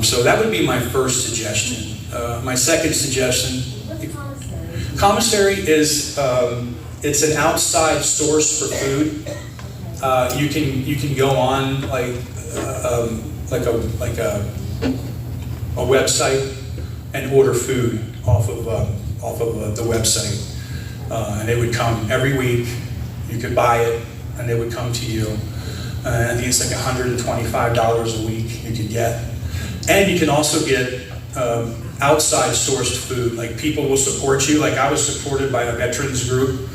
So that would be my first suggestion. My second suggestion. What's commissary? Commissary is, it's an outside source for food. You can go on like a website and order food off of the website, and it would come every week. You could buy it, and it would come to you. I think it's like $125 a week you could get, and you can also get outside sourced food. Like people will support you. Like I was supported by a veterans group,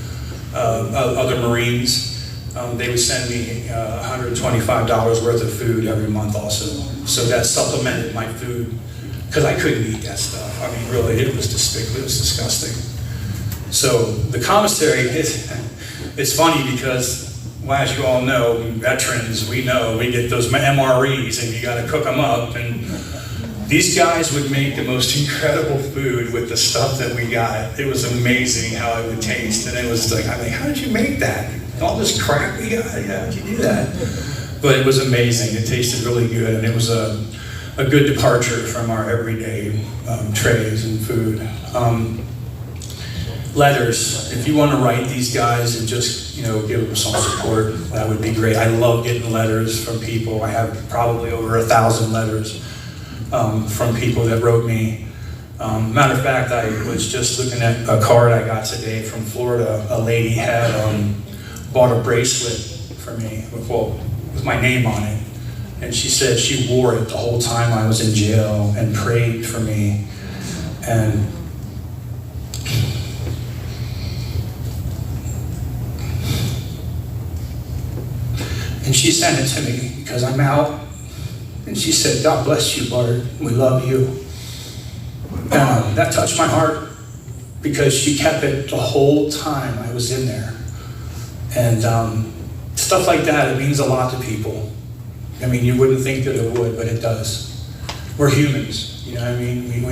other Marines. They would send me $125 worth of food every month also. So that supplemented my food because I couldn't eat that stuff. I mean, really, it was despicable. It was disgusting. So the commissary, it's funny because, well, as you all know, veterans, we know we get those MREs and you got to cook them up. And these guys would make the most incredible food with the stuff that we got. It was amazing how it would taste. And it was like, I'm like, how did you make that? All this crap we got, how did you do that? But it was amazing. It tasted really good, and it was a good departure from our everyday trays and food. Letters. If you want to write these guys and just give them some support, that would be great. I love getting letters from people. I have probably over 1,000 letters from people that wrote me. Matter of fact, I was just looking at a card I got today from Florida. A lady had bought a bracelet for me with my name on it. And she said she wore it the whole time I was in jail and prayed for me. And she sent it to me because I'm out. And she said, God bless you, Bart. We love you. That touched my heart because she kept it the whole time I was in there. And stuff like that, it means a lot to people. I mean, you wouldn't think that it would, but it does. We're humans, you know what I mean?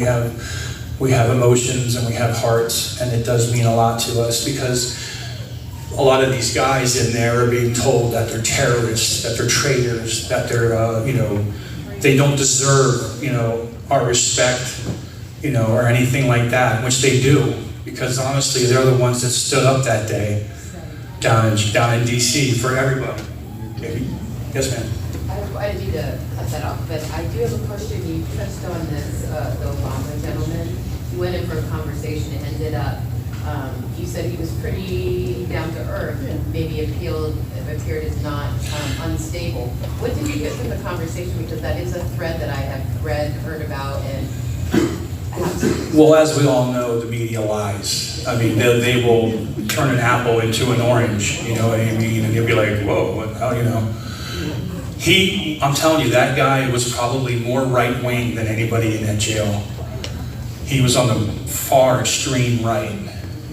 We have emotions and we have hearts, and it does mean a lot to us because a lot of these guys in there are being told that they're terrorists, that they're traitors, that they're, they don't deserve, our respect, or anything like that, which they do, because honestly, they're the ones that stood up that day down in DC for everybody. Maybe. Yes, ma'am. I didn't need to cut that off, but I do have a question. You touched on this, the Obama gentleman. You went in for a conversation and ended up, you said he was pretty down to earth and maybe appeared as not unstable. What did you get from the conversation? Because that is a thread that I have heard about, and well, as we all know, the media lies. I mean, they will turn an apple into an orange, you know what I mean? And you'll be like, whoa, what, how, I'm telling you, that guy was probably more right-wing than anybody in that jail. He was on the far extreme right,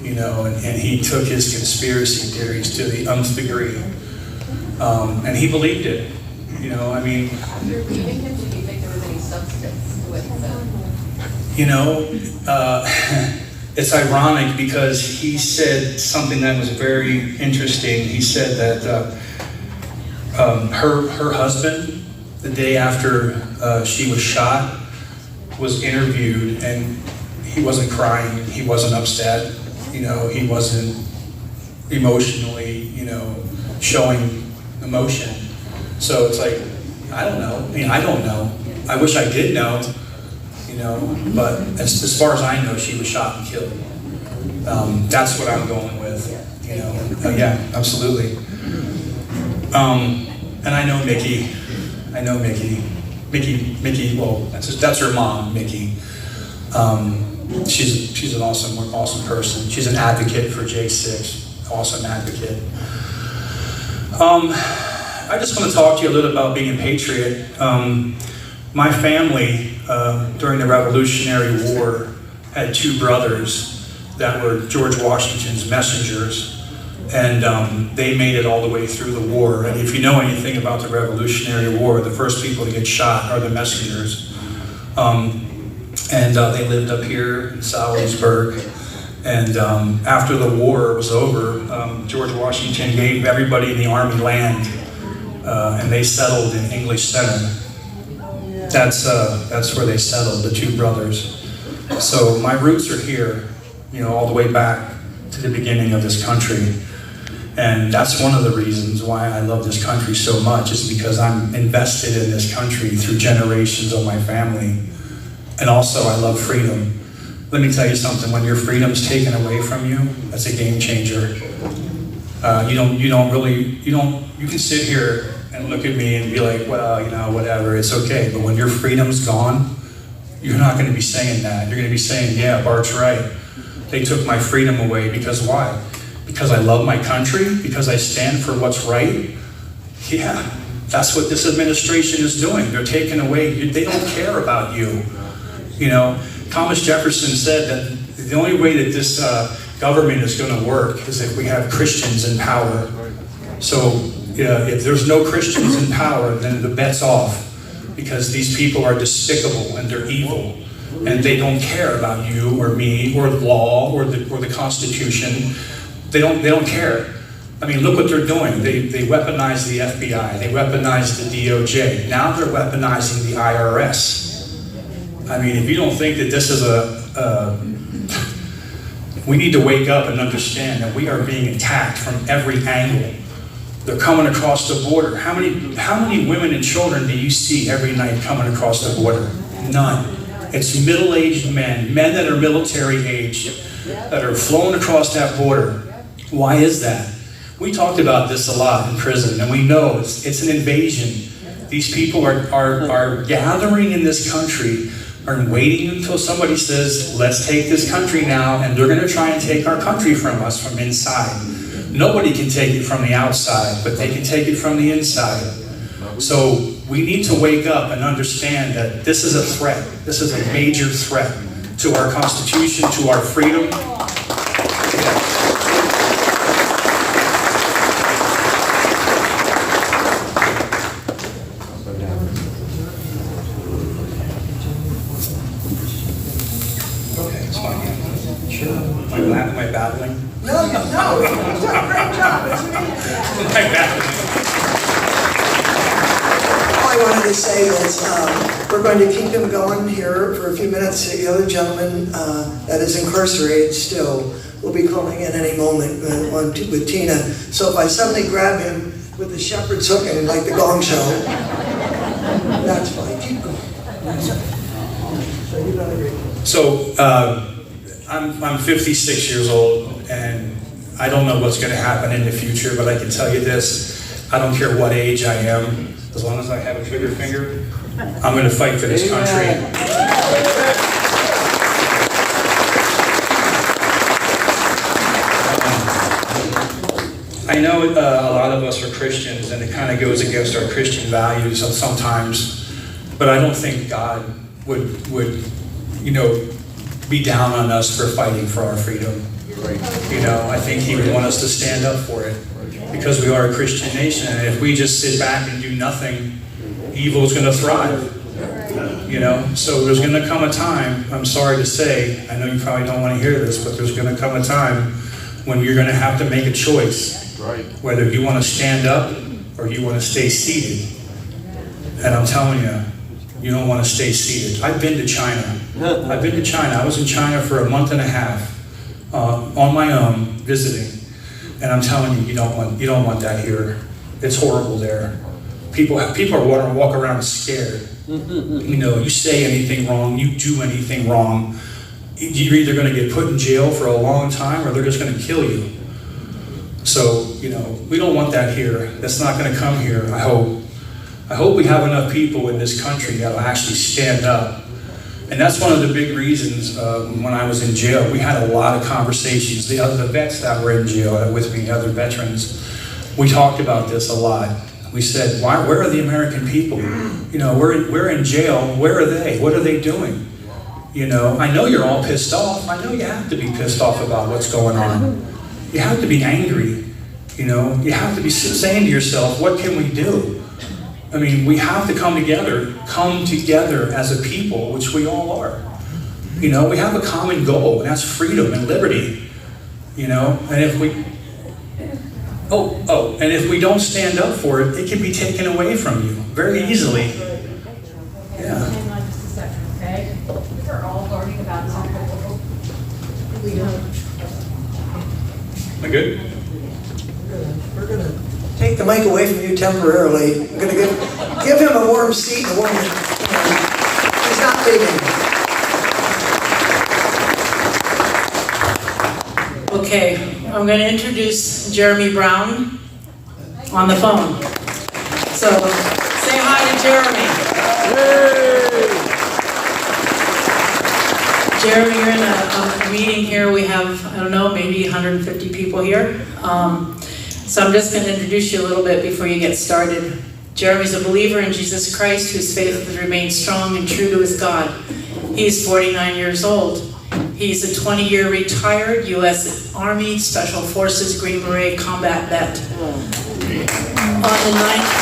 and he took his conspiracy theories to the nth degree. And he believed it, I mean. After reading him, did you think there was any substance to what he said? It's ironic because he said something that was very interesting. He said that her husband, the day after she was shot, was interviewed, and he wasn't crying, he wasn't upset, he wasn't emotionally, showing emotion. So it's like, I don't know. I don't know. I wish I did know. But as far as I know, she was shot and killed. That's what I'm going with, yeah, absolutely. And I know Mickey, well, that's her mom, Mickey. She's an awesome person. She's an advocate for J6. awesome advocate. I just want to talk to you a little about being a patriot. My family, during the Revolutionary War, had two brothers that were George Washington's messengers, and they made it all the way through the war. And if you know anything about the Revolutionary War, the first people to get shot are the messengers. They lived up here in Salisbury. And after the war was over, George Washington gave everybody in the army land, and they settled in English Center. That's where they settled, the two brothers. So my roots are here, all the way back to the beginning of this country. And that's one of the reasons why I love this country so much, is because I'm invested in this country through generations of my family. And also I love freedom. Let me tell you something, when your freedom's taken away from you, that's a game changer. You can sit here and look at me and be like, well, whatever, it's okay. But when your freedom's gone, you're not going to be saying that. You're going to be saying, yeah, Bart's right. They took my freedom away. Because why? Because I love my country? Because I stand for what's right? Yeah, that's what this administration is doing. They're taking away, they don't care about you. Thomas Jefferson said that the only way that this government is going to work is if we have Christians in power. So if there's no Christians in power, then the bet's off, because these people are despicable and they're evil, and they don't care about you or me or the law or the Constitution. They don't care. I mean, look what they're doing. They weaponize the FBI. They weaponize the DOJ. Now they're weaponizing the IRS. I mean, if you don't think that this is we need to wake up and understand that we are being attacked from every angle. They're coming across the border. How many women and children do you see every night coming across the border? None. It's middle-aged men that are military-aged, that are flowing across that border. Why is that? We talked about this a lot in prison, and we know it's an invasion. These people are gathering in this country, are waiting until somebody says, let's take this country now, and they're going to try and take our country from us from inside. Nobody can take it from the outside, but they can take it from the inside. So we need to wake up and understand that this is a threat. This is a major threat to our Constitution, to our freedom. Am I battling? No, you've done a great job. It's me. Am I battling? All I wanted to say is we're going to keep him going here for a few minutes. The other gentleman that is incarcerated still will be calling in any moment with Tina. So if I suddenly grab him with the shepherd's hook and like the Gong Show, that's fine. Keep going. So you've done a great job. So I'm 56 years old, and I don't know what's going to happen in the future, but I can tell you this: I don't care what age I am, as long as I have a trigger finger, I'm going to fight for this country. I know a lot of us are Christians, and it kind of goes against our Christian values sometimes, but I don't think God would be down on us for fighting for our freedom. I think He would want us to stand up for it, because we are a Christian nation, and if we just sit back and do nothing, evil is going to thrive. So there's going to come a time, I'm sorry to say, I know you probably don't want to hear this, but there's going to come a time when you're going to have to make a choice, whether you want to stand up or you want to stay seated. And I'm telling you, you don't want to stay seated. I've been to China. I was in China for a month and a half on my own, visiting. And I'm telling you, you don't want that here. It's horrible there. People want to walk around scared. You say anything wrong, you do anything wrong, you're either going to get put in jail for a long time, or they're just going to kill you. So, we don't want that here. That's not going to come here, I hope. I hope we have enough people in this country that will actually stand up And that's one of the big reasons when I was in jail, we had a lot of conversations. The vets that were in jail with me, other veterans, we talked about this a lot. We said, where are the American people? You know, we're in jail. Where are they? What are they doing? You know, I know you're all pissed off. I know you have to be pissed off about what's going on. You have to be angry. You know, you have to be saying to yourself, what can we do? I mean, we have to come together as a people, which we all are. You know, we have a common goal, and that's freedom and liberty. You know, and if we, and if we don't stand up for it, it can be taken away from you very easily. Yeah. Hang on just a second, okay? We're all learning about something. We don't. Am I good? We're gonna take the mic away from you temporarily. We're gonna give him a warm seat and a warm, he's not leaving. Okay, I'm going to introduce Jeremy Brown on the phone. So, say hi to Jeremy. Jeremy, you're in a meeting here. We have, I don't know, maybe 150 people here. So I'm just going to introduce you a little bit before you get started. Jeremy's a believer in Jesus Christ whose faith has remained strong and true to his God. He's 49 years old. He's a 20-year retired U.S. Army Special Forces Green Beret combat vet. On the 9th,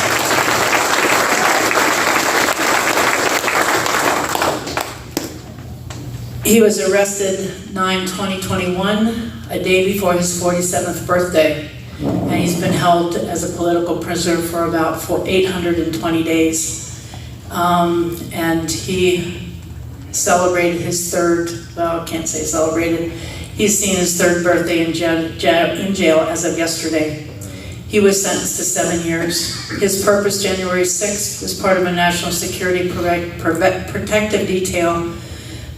he was arrested 9/20/21, a day before his 47th birthday, and he's been held as a political prisoner for about 820 days. And he celebrated his he's seen his third birthday in jail as of yesterday. He was sentenced to 7 years. His purpose, January 6th, was part of a national security protective detail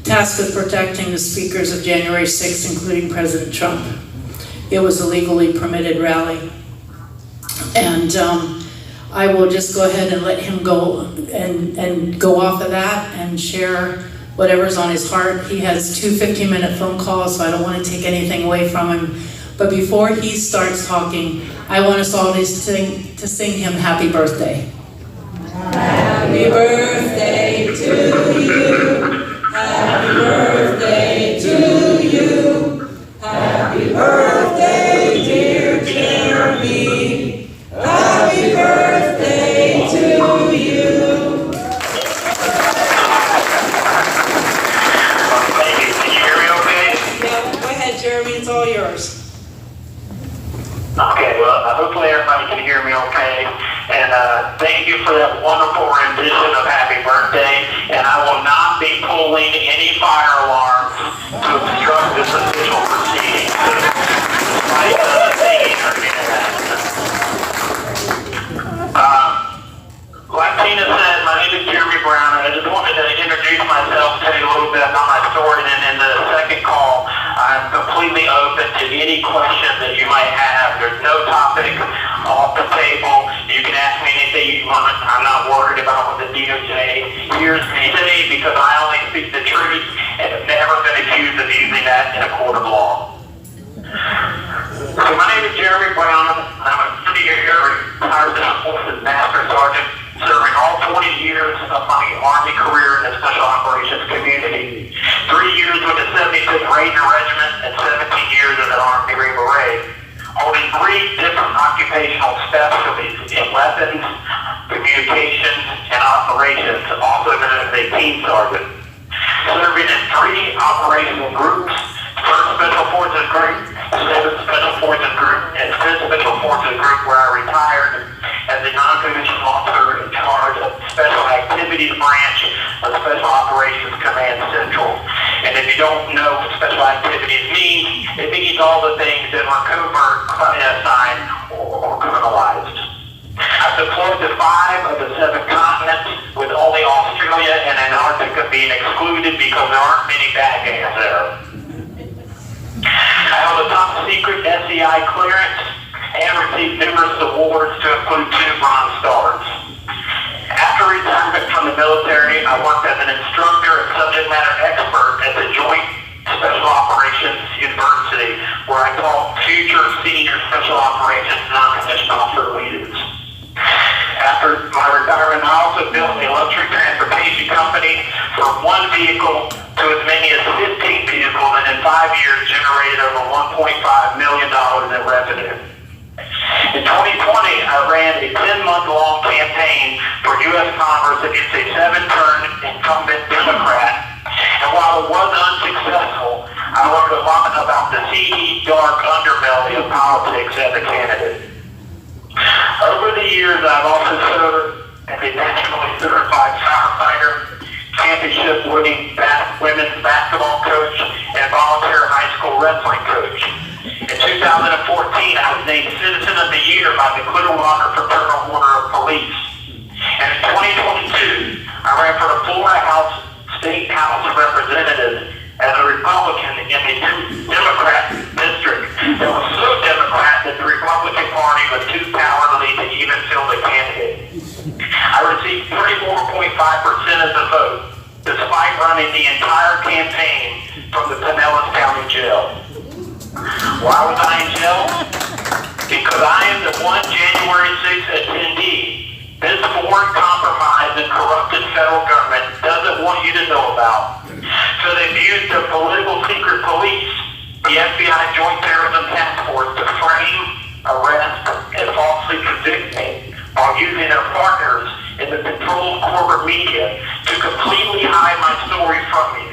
tasked with protecting the speakers of January 6th, including President Trump. It was a legally permitted rally. And I will just go ahead and let him go and go off of that and share whatever's on his heart. He has 2 15-minute phone calls, so I don't want to take anything away from him. But before he starts talking, I want us all to sing him happy birthday. Happy birthday to you. Happy birthday to you. Happy birthday, dear Jeremy. Happy birthday to you. Jeremy, it's all yours. Okay, well, hopefully everybody can hear me okay. And thank you for that wonderful rendition of Happy Birthday. And I will not be pulling any fire alarms to obstruct this official proceeding. Despite singing or any of that. Like Tina said, my name is Jeremy Brown, and I just wanted to introduce myself, tell you a little bit about my story, and then in the second call, I'm completely open to any question that you might have. There's no topic off the table. You can ask me anything you want. I'm not worried about what the DOJ hears me say because I only speak the truth and have never been accused of using that in a court of law. So my name is Jeremy Brown. I'm a 30-year retired Forces Master Sergeant, serving all 20 years of my Army career in the Special Operations community. 3 years with the 75th Ranger Regiment and 17 years as an Army Green Beret, holding 3 different occupational specialties in weapons, communications, and operations, also known as a team sergeant. Serving in 3 operational groups, 1st Special Forces Group, 7th Special Forces Group, and 5th Special Forces Group, where I retired as a non-commissioned officer in charge of the Special Activities Branch of the Special Operations Command Central. And if you don't know what Special Activities means, it means all the things that are covert, clandestine, or criminalized. I've deployed to 5 of the 7 continents, with only Australia and Antarctica being excluded because there aren't many bad guys there. I held a top secret SCI clearance and received numerous awards to include 2 Bronze Stars. After retirement from the military, I worked as an instructor and subject matter vehicle to as many as 15 vehicles, and in 5 years generated over $1.5 million in revenue. In 2020, I ran a 10-month-long campaign for U.S. Congress against a 7-term incumbent Democrat, and while it was unsuccessful, I learned a lot about the seedy, dark underbelly of politics as a candidate. Over the years, I've also served as a nationally certified firefighter, championship-winning women's basketball coach, and volunteer high school wrestling coach. In 2014, I was named Citizen of the Year by the Clearwater Fraternal Order of Police. And in 2022, I ran for the Florida State House of Representatives as a Republican in the Democrat district that was so Democrat that the Republican Party was too cowardly to even field a candidate. I received 34.5% of the vote, despite running the entire campaign from the Pinellas County Jail. Why was I in jail? Because I am the one January 6th attendee this foreign compromised and corrupted federal government doesn't want you to know about. So they've used the political secret police, the FBI Joint Terrorism Task Force, to frame, arrest, and falsely convict me while using their partners in the controlled corporate media to completely hide my story from you.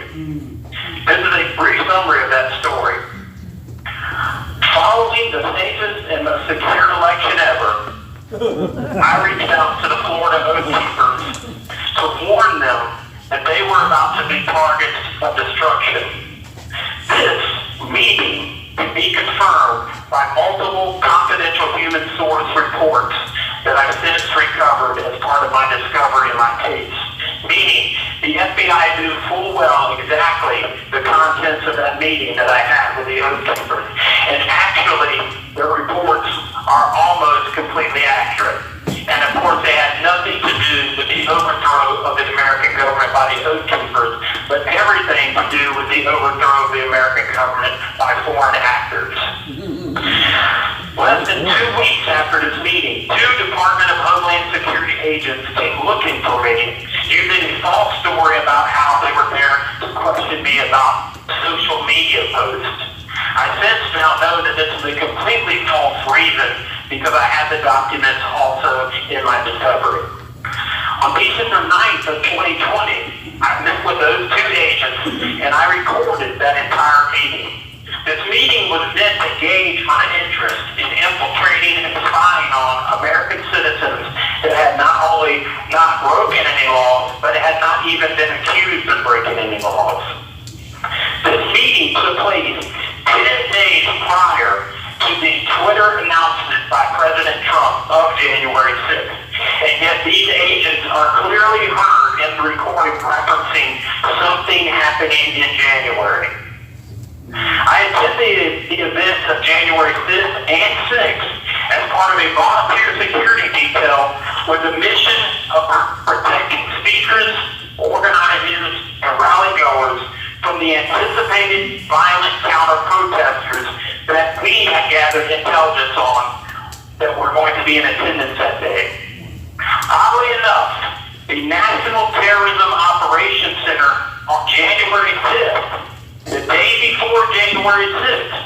This is a brief summary of that story. Following the safest and most secure election ever, I reached out to the Florida Oath Keepers to warn them that they were about to be targets of destruction. This meeting can be confirmed by multiple confidential human source reports that I've since recovered as part of my discovery in my case. Meaning, the FBI knew full well exactly the contents of that meeting that I had with the Oath Keepers. And actually, the reports are almost completely accurate. And of course, they had nothing to do with the overthrow of the American government by the Oath Keepers, but everything to do with the overthrow of the American government by foreign actors. Less than 2 weeks after this meeting, 2 Department of Homeland Security agents came looking for me, using a false story about how they were there to question me about social media posts. I since now know that this is a completely false reason because I had the documents also in my discovery. On December 9th of 2020, I met with those 2 agents and I recorded that entire meeting. This meeting was meant to gauge my interest in infiltrating and spying on American citizens that had not only not broken any laws, but had not even been accused of breaking any laws. This meeting took place 10 days prior to the Twitter announcement by President Trump of January 6th. And yet these agents are clearly heard in the recording referencing something happening in January. I attended the events of January 5th and 6th as part of a volunteer security detail with the mission of protecting speakers, organizers, and rally-goers from the anticipated violent counter-protesters that we had gathered intelligence on that were going to be in attendance that day. Oddly enough, the National Terrorism Operations Center on January 5th, the day before January 6th,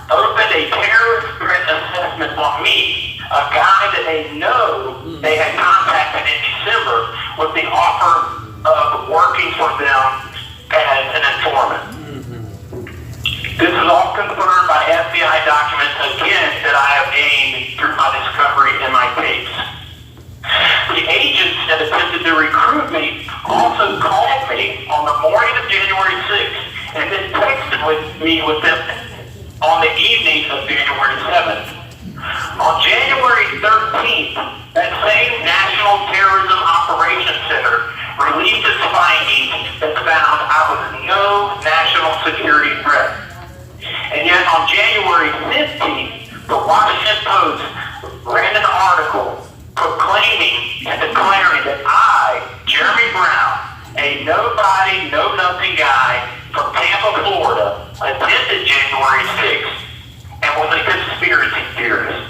opened a terrorist threat assessment on me, a guy that they know they had contacted in December with the offer of working for them as an informant. This is all confirmed by FBI documents, again, that I have gained through my discovery in my case. The agents that attempted to recruit me also called me on the morning of January 6th and then texted me with them on the evening of January 7th. On January 13th, that same National Terrorism Operations Center released its findings that found I was no national security threat. And yet on January 15th, the Washington Post ran an article proclaiming and declaring that I, Jeremy Brown, a nobody, know-nothing guy from Tampa, Florida, attended January 6th and was a conspiracy theorist.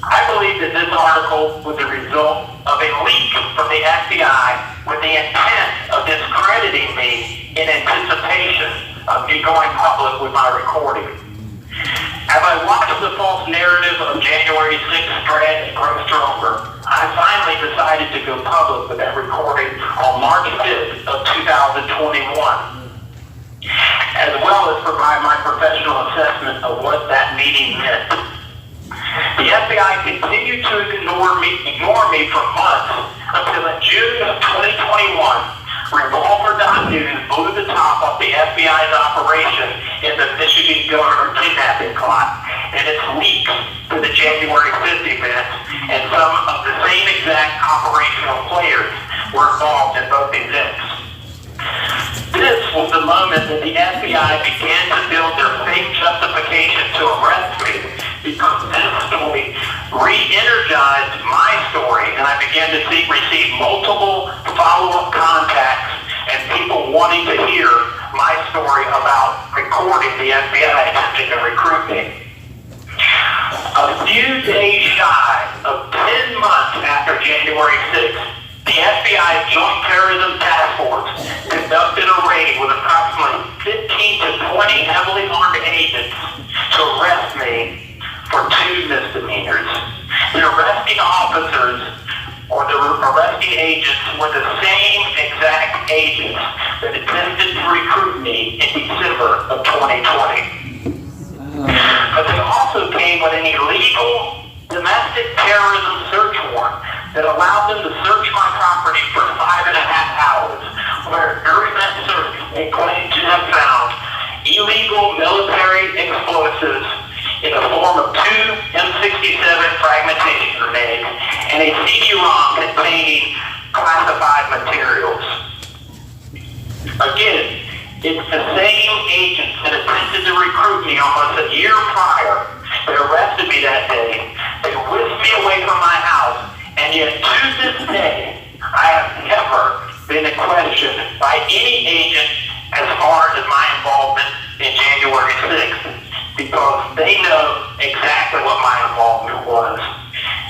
I believe that this article was the result of a leak from the FBI with the intent of discrediting me of me going public with my recording. As I watched the false narrative of January 6th spread and grow stronger, I finally decided to go public with that recording on March 5th of 2021, as well as provide my professional assessment of what that meeting meant. The FBI continued to ignore me for months until in June of 2021, Revolver.News blew the top off the FBI's operation in the Michigan governor kidnapping plot, and its leaks to the January 5th events, and some of the same exact operational players were involved in both events. This was the moment that the FBI began to build their fake justification to arrest me, because this story re-energized my story, and I began to receive multiple follow-up contacts and people wanting to hear my story about recording the FBI attempting to recruit me. A few days shy of 10 months after January 6th, the FBI's Joint Terrorism Task Force conducted a raid with approximately 15 to 20 heavily armed agents to arrest me for 2 misdemeanors. The arresting officers, or the arresting agents, were the same exact agents that attempted to recruit me in December of 2020. But they also came with an illegal domestic terrorism search warrant that allowed them to search my property for 5.5 hours, where during that search they claimed to have found illegal military explosives in the form of 2 M67 fragmentation grenades and a CD-ROM containing classified materials. Again, it's the same agents that attempted to recruit me almost a year prior that arrested me that day. They whisked me away from my house, and yet to this day, I have never been questioned by any agent as far as my involvement in January 6th, because they know exactly what my involvement was.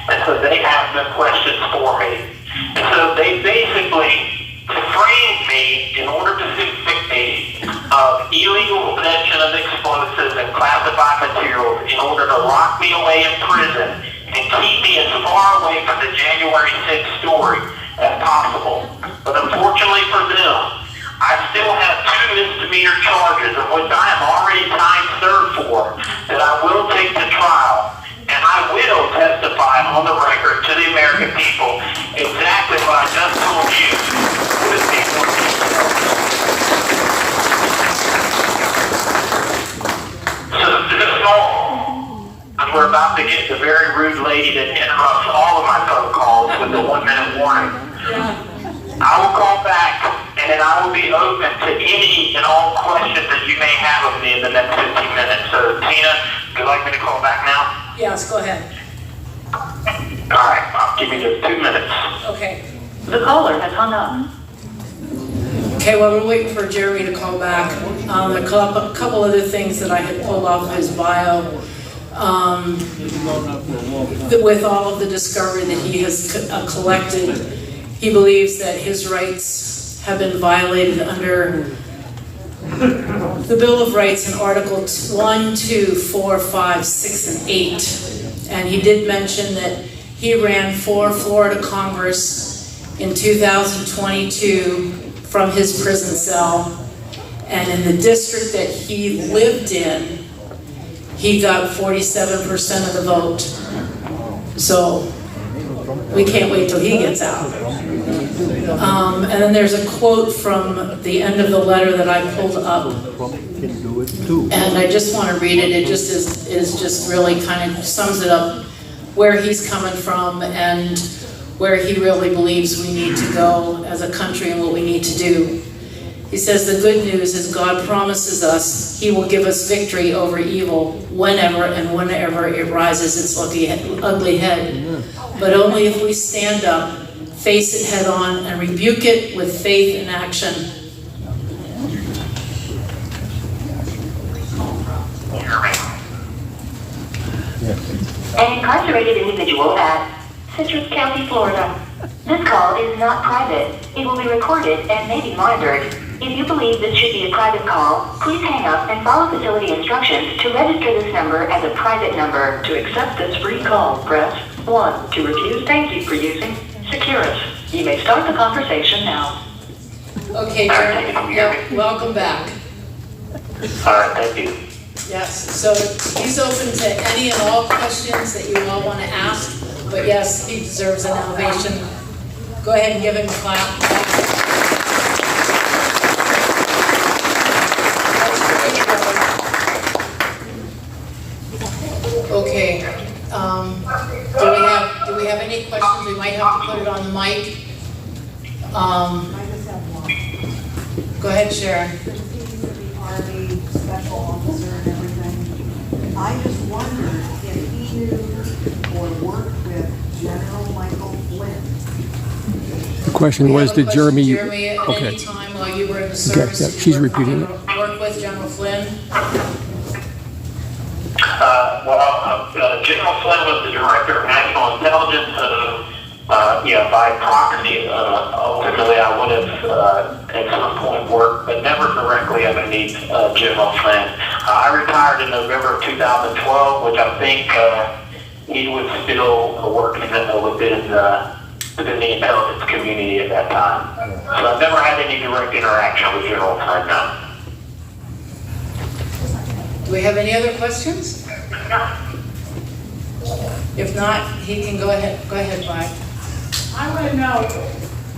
And so they have no questions for me. And so they basically framed me in order to convict me of illegal possession of explosives and classified materials in order to lock me away in prison and keep me as far away from the January 6th story as possible. But unfortunately for them, I still have 2 misdemeanor charges, of which I am already time served for, that I will take to trial, and I will testify on the record to the American people exactly what I just told you with the more details. So this is all, and we're about to get the very rude lady that interrupts all of my phone calls with the 1-minute warning. I will call back, and then I will be open to any and all questions that you may have of me in the next 15 minutes. So, Tina, would you like me to call back now? Yes, go ahead. All right, I'll give you just 2 minutes. Okay. The caller has hung up. Okay, well, we're waiting for Jeremy to call back. A couple other things that I had pulled off of his bio. With all of the discovery that he has collected, he believes that his rights have been violated under the Bill of Rights in Articles 1, 2, 4, 5, 6, and 8. And he did mention that he ran for Florida Congress in 2022 from his prison cell. And in the district that he lived in, he got 47% of the vote. So we can't wait till he gets out. And then there's a quote from the end of the letter that I pulled up. And I just want to read it. It just is just really kind of sums it up where he's coming from and where he really believes we need to go as a country and what we need to do. He says, the good news is God promises us He will give us victory over evil whenever it rises its ugly head. But only if we stand up, face it head on, and rebuke it with faith and action. An incarcerated individual at Citrus County, Florida. This call is not private. It will be recorded and may be monitored. If you believe this should be a private call, please hang up and follow facility instructions to register this number as a private number. To accept this free call, press 1. To refuse, thank you for using Securus. You may start the conversation now. Okay, Jeremy, yep, welcome back. All right, thank you. Yes, so he's open to any and all questions that you all want to ask, but yes, he deserves an ovation. Go ahead and give him a clap. Okay, do we have any questions? We might have to put it on the mic. I just have one. Go ahead, Sharon. He's the Army special officer and everything. I just wondered if he knew or worked with General Michael Flynn. The question was, did Jeremy... Jeremy, at any Okay. time while you were in the service, yeah, did she's you repeating it. work with General Flynn? General Flynn was the Director of National Intelligence, by proxy, ultimately I would have at some point worked, but never directly underneath General Flynn. I retired in November of 2012, which I think he was still working within the intelligence community at that time. So I've never had any direct interaction with General Flynn now. Do we have any other questions? If not, he can go ahead. Go ahead, Mike. I want to know,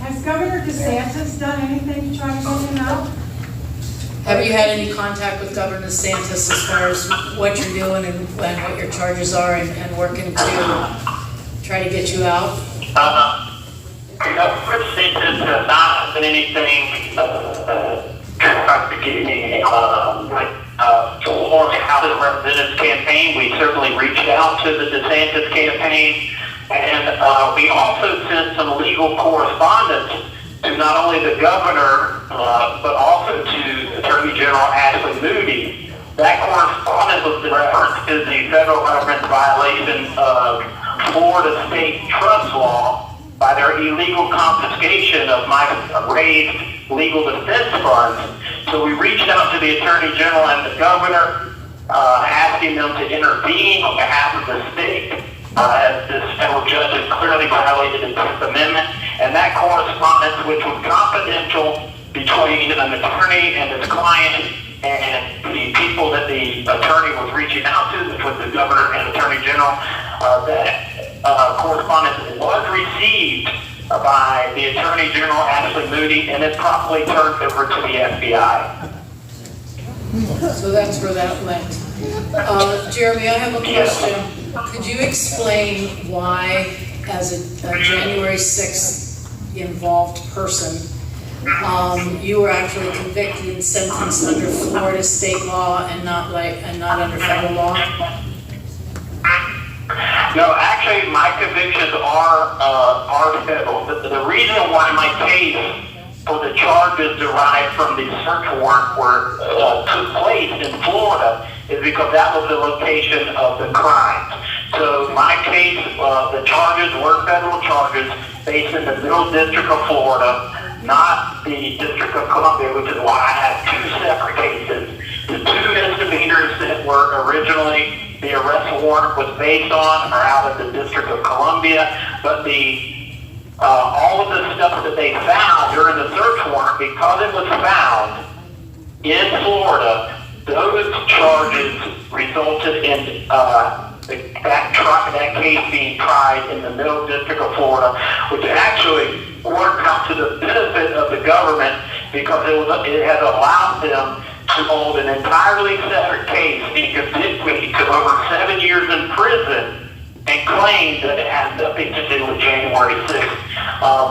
has Governor DeSantis done anything to try to get him out? Have you had any contact with Governor DeSantis as far as what you're doing and what your charges are and working to try to get you out? Governor DeSantis has not done anything for the House of Representatives campaign. We certainly reached out to the DeSantis campaign, and we also sent some legal correspondence to not only the governor, but also to Attorney General Ashley Moody. That correspondence was in reference to the federal government's violation of Florida state trust law by their illegal confiscation of my raised legal defense funds. So we reached out to the Attorney General and the governor, asking them to intervene on behalf of the state, as this federal judge has clearly violated the Fifth Amendment. And that correspondence, which was confidential between an attorney and his client and the people that the attorney was reaching out to, which was the governor and Attorney General, that correspondence was received by the Attorney General Ashley Moody and is promptly turned over to the FBI. So that's where that went. Jeremy, I have a question. Could you explain why, as a January 6th involved person, you were actually convicted and sentenced under Florida state law and not under federal law? No, actually, my convictions are federal. The reason why my case for the charges derived from the search warrant took place in Florida is because that was the location of the crime. So my case, the charges were federal charges based in the Middle District of Florida, not the District of Columbia, which is why I have two separate cases. The two misdemeanors that were originally the arrest warrant was based on are out of the District of Columbia, but all of the stuff that they found during the search warrant, because it was found in Florida, those charges resulted in that case being tried in the Middle District of Florida, which actually worked out to the benefit of the government because it has allowed them to hold an entirely separate case and convict me to over 7 years in prison and claim that it has nothing to do with January 6th,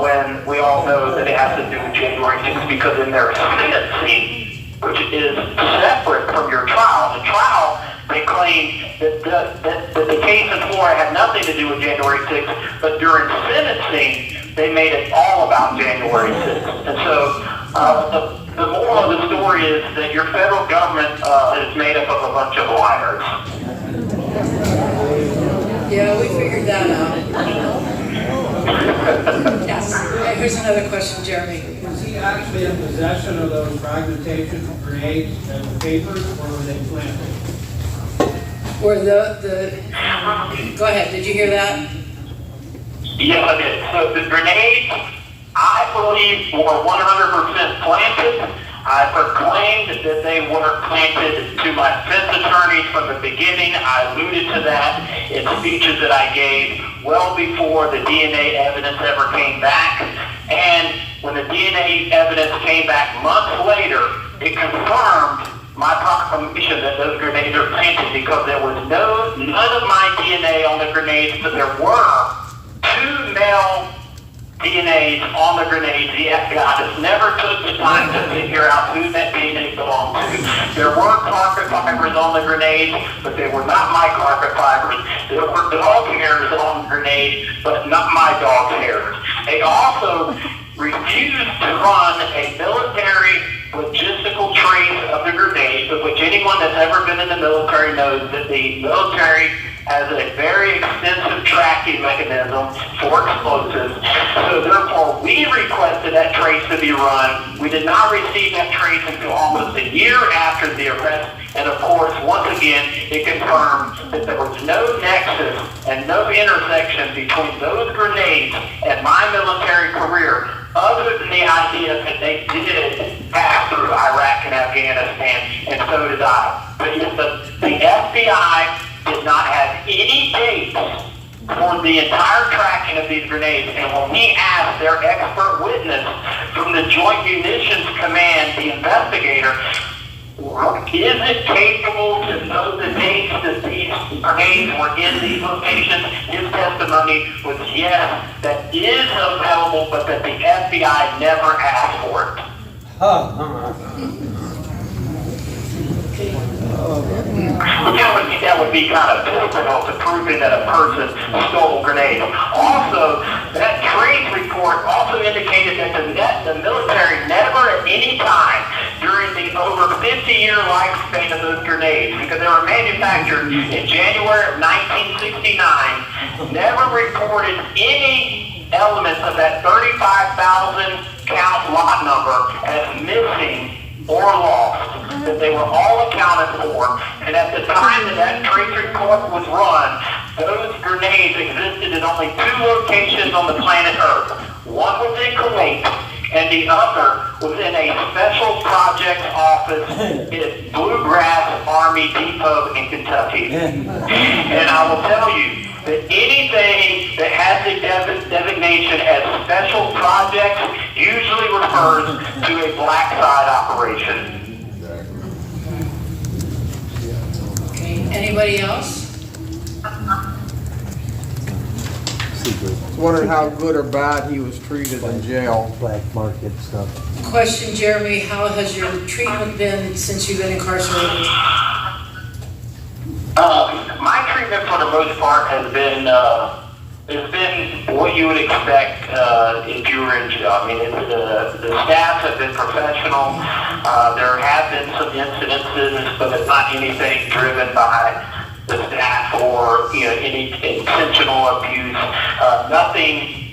when we all know that it has to do with January 6th because in their sentencing, which is separate from your trial, the trial, they claim that the case in Florida had nothing to do with January 6th, but during sentencing, they made it all about January 6th. And so the moral of the story is that your federal government is made up of a bunch of liars. Yeah, we figured that out. Yes. Okay, here's another question, Jeremy. Was he actually in possession of those fragmentation grenades and the papers, or were they planted? Or go ahead, did you hear that? Yes, I did. So the grenades, I believe, were 100% planted. I proclaimed that they were planted to my defense attorneys from the beginning. I alluded to that in speeches that I gave well before the DNA evidence ever came back. And when the DNA evidence came back months later, it confirmed my proclamation that those grenades are planted, because there was none of my DNA on the grenades, but there were 2 male DNAs on the grenades. The FBI just never took the time to figure out who that DNA belonged to. There were carpet fibers on the grenades, but they were not my carpet fibers. There were dog hairs on the grenade, but not my dog hairs. They also refused to run a military logistical trace of the grenades, of which anyone that's ever been in the military knows that the military has a very extensive tracking mechanism for explosives. So therefore, we requested that trace to be run. We did not receive that trace until almost a year after the arrest. And of course, once again, it confirmed that there was no nexus and no intersection between those grenades and my military career, other than the idea that they did pass through Iraq and Afghanistan, and so did I. But yet the FBI did not have any dates for the entire tracking of these grenades. And when we asked their expert witness from the Joint Munitions Command, the investigator, is it capable to know the dates that these grenades were in these locations? His testimony was yes, that is available, but that the FBI never asked for it. That would be kind of pivotal to proving that a person stole grenades. Also, that trace report also indicated that the military never at any time during the over 50-year lifespan of those grenades, because they were manufactured in January of 1969, never reported any elements of that 35,000 count lot number as missing or lost, that they were all accounted for. And at the time that trace report was run, those grenades existed in only 2 locations on the planet Earth. One was in Kuwait, and the other was in a special projects office at Bluegrass Army Depot in Kentucky. And I will tell you that anything that has the designation as special projects usually refers to a black side operation. Okay, anybody else? Wondering how good or bad he was treated in jail. Black market stuff. Question, Jeremy, how has your treatment been since you've been incarcerated? My treatment for the most part has been what you would expect if you were in jail. I mean, the staff have been professional. There have been some incidences, but it's not anything driven by the staff or any intentional abuse. Nothing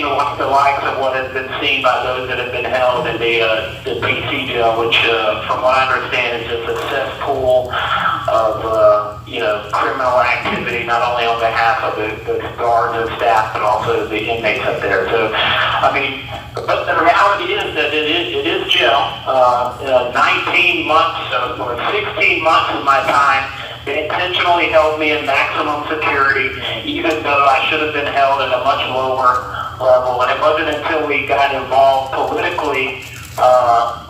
like the likes of what has been seen by those that have been held in the PC jail, which, from what I understand, is just a cesspool of criminal activity, not only on behalf of the guards and staff, but also the inmates up there. So, I mean, but the reality is that it is jail. 19 months or 16 months of my time, they intentionally held me in maximum security, even though I should have been held at a much lower level. And it wasn't until we got involved politically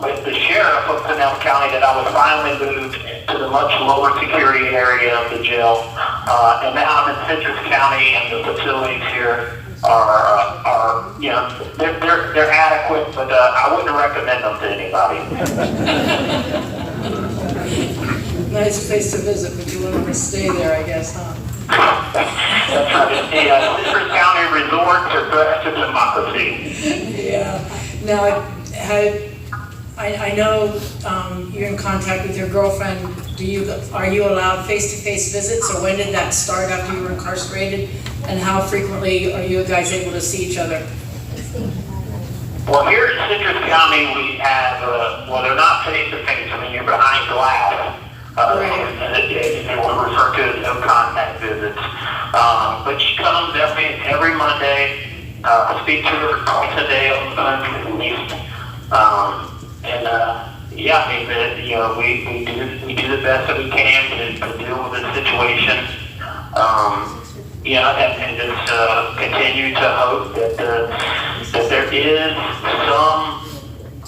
with the sheriff of Pinellas County that I was finally moved to the much lower security area of the jail. And now I'm in Citrus County, and the facilities here are they're adequate, but I wouldn't recommend them to anybody. Nice place to visit, but you wouldn't want to stay there, I guess, huh? That's right. The Citrus County Resort to Best of Democracy. Yeah. Now, I know you're in contact with your girlfriend. Are you allowed face-to-face visits, or when did that start after you were incarcerated? And how frequently are you guys able to see each other? Well, here in Citrus County, we have, well, they're not face-to-face, I mean, you're behind glass. They will refer to as no contact visits. But she comes every Monday, speak to her twice a day on the phone at least. Yeah, I mean, you know, we do the best that we can to deal with the situation. You know, and just continue to hope that there is some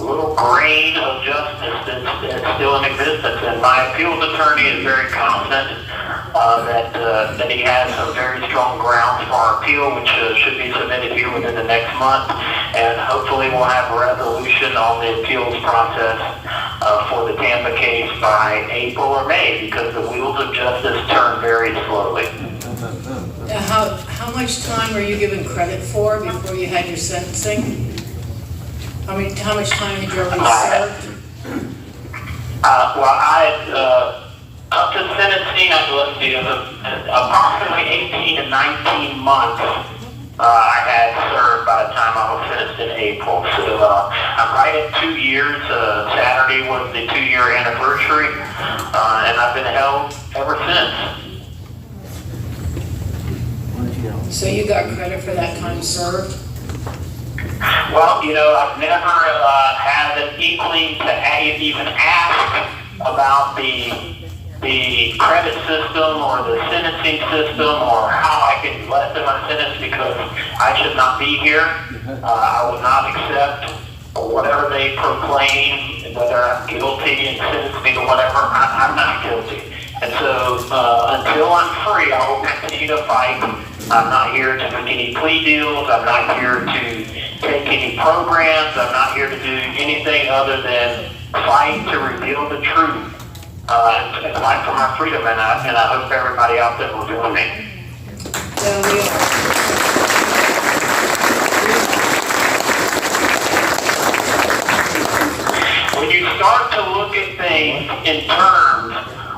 little grain of justice that's still in existence. And my appeals attorney is very confident that he has some very strong grounds for our appeal, which should be submitted here within the next month. And hopefully we'll have a resolution on the appeals process for the Tampa case by April or May, because the wheels of justice turn very slowly. How much time were you given credit for before you had your sentencing? How much time had you already served? Well, up to sentencing, let's see, approximately 18 to 19 months I had served by the time I was sentenced in April. So I'm right at 2 years. Saturday was the 2-year anniversary, and I've been held ever since. So you got credit for that time served? Well, you know, I've never had an inkling to even ask about the credit system or the sentencing system or how I can lessen my sentence, because I should not be here. I will not accept whatever they proclaim, whether I'm guilty and sentence me to whatever. I'm not guilty. And so until I'm free, I will continue to fight. I'm not here to make any plea deals. I'm not here to take any programs. I'm not here to do anything other than fight to reveal the truth and fight for my freedom. And I hope everybody out there will join me. So we are. When you start to look at things in terms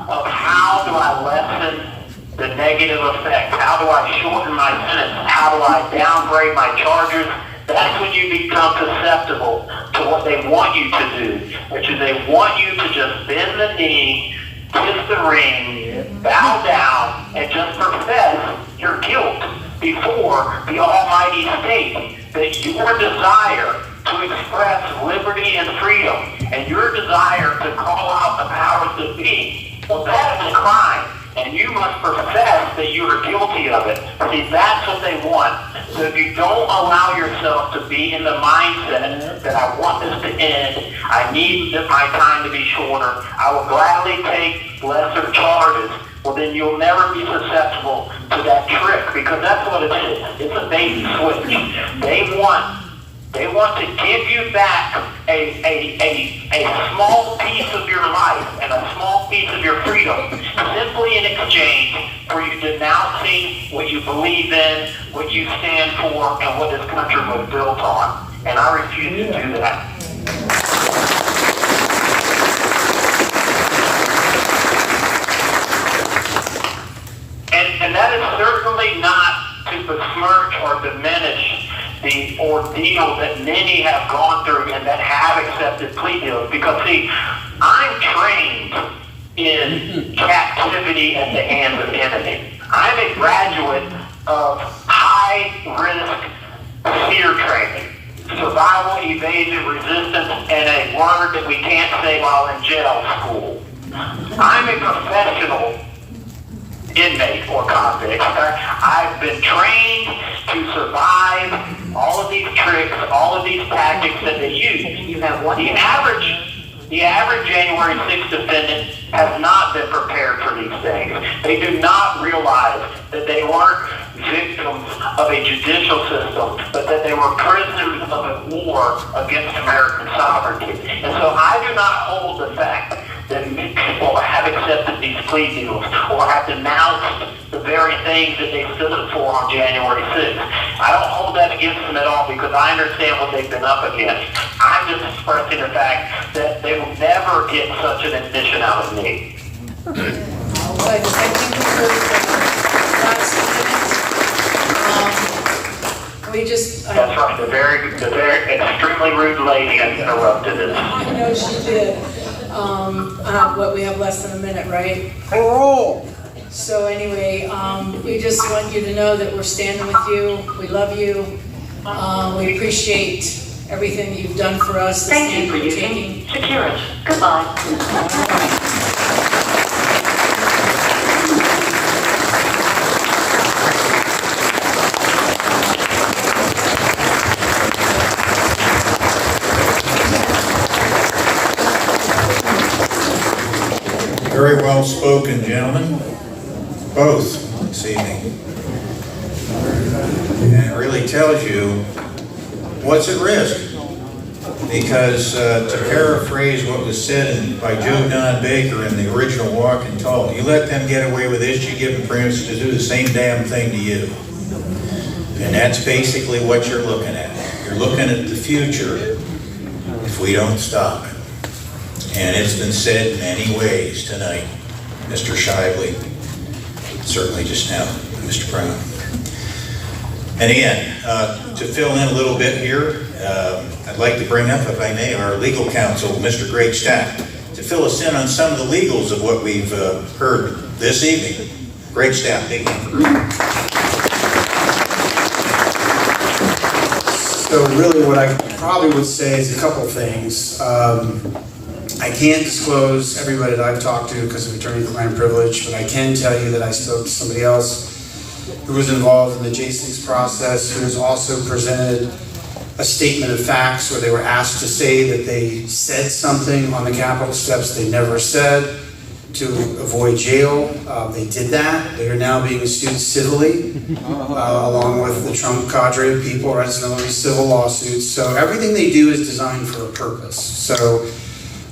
of how do I lessen the negative effects, how do I shorten my sentence, how do I downgrade my charges, that's when you become susceptible to what they want you to do, which is they want you to just bend the knee, kiss the ring, bow down, and just profess your guilt before the Almighty state, that your desire to express liberty and freedom and your desire to call out the powers that be, well, that is a crime. And you must profess that you are guilty of it. See, that's what they want. So if you don't allow yourself to be in the mindset that I want this to end, I need my time to be shorter, I will gladly take lesser charges, well, then you'll never be susceptible to that trick, because that's what it is. It's a bait and switch. They want to give you back a small piece of your life and a small piece of your freedom, simply in exchange for you denouncing what you believe in, what you stand for, and what this country was built on. And I refuse to do that. And that is certainly not to besmirch or diminish the ordeal that many have gone through and that have accepted plea deals. Because, see, I'm trained in captivity at the hands of the enemy. I'm a graduate of high-risk fear training, survival, evasion, resistance, and a word that we can't say while in jail school. I'm a professional inmate or convict. I've been trained to survive all of these tricks, all of these tactics that they use. You have one. The average January 6th defendant has not been prepared for these things. They do not realize that they weren't victims of a judicial system, but that they were prisoners of a war against American sovereignty. And so I do not hold the fact that people have accepted these plea deals or have denounced the very things that they stood up for on January 6th. I don't hold that against them at all, because I understand what they've been up against. I'm just expressing the fact that they will never get such an admission out of me. I think for the last minute, we just. That's right, the very extremely rude lady interrupted us. I know she did. We have less than a minute, right? Roll. So anyway, we just want you to know that we're standing with you. We love you. We appreciate everything that you've done for us. Thank you for using Securus. Goodbye. Very well spoken, gentlemen, both this evening. And it really tells you what's at risk. Because to paraphrase what was said by Joe Don Baker in the original Walk and Talk, you let them get away with this, you give them permission to do the same damn thing to you. And that's basically what you're looking at. You're looking at the future if we don't stop it. And it's been said in many ways tonight, Mr. Shively, certainly just now, Mr. Brown. And again, to fill in a little bit here, I'd like to bring up, if I may, our legal counsel, Mr. Greg Stack, to fill us in on some of the legals of what we've heard this evening. Greg Stack, big hand. So really what I probably would say is a couple things. I can't disclose everybody that I've talked to because of attorney-client privilege, but I can tell you that I spoke to somebody else who was involved in the J6 process, who has also presented a statement of facts where they were asked to say that they said something on the Capitol steps they never said to avoid jail. They did that. They are now being sued civilly, along with the Trump cadre of people, right? It's not only civil lawsuits. So everything they do is designed for a purpose. So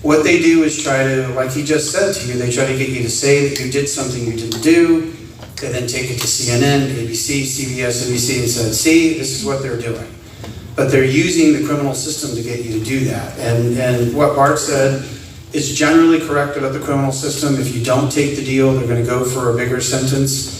what they do is try to, like he just said to you, they try to get you to say that you did something you didn't do. They then take it to CNN, ABC, CBS, NBC, and said, see, this is what they're doing. But they're using the criminal system to get you to do that. And what Bart said is generally correct about the criminal system. If you don't take the deal, they're going to go for a bigger sentence.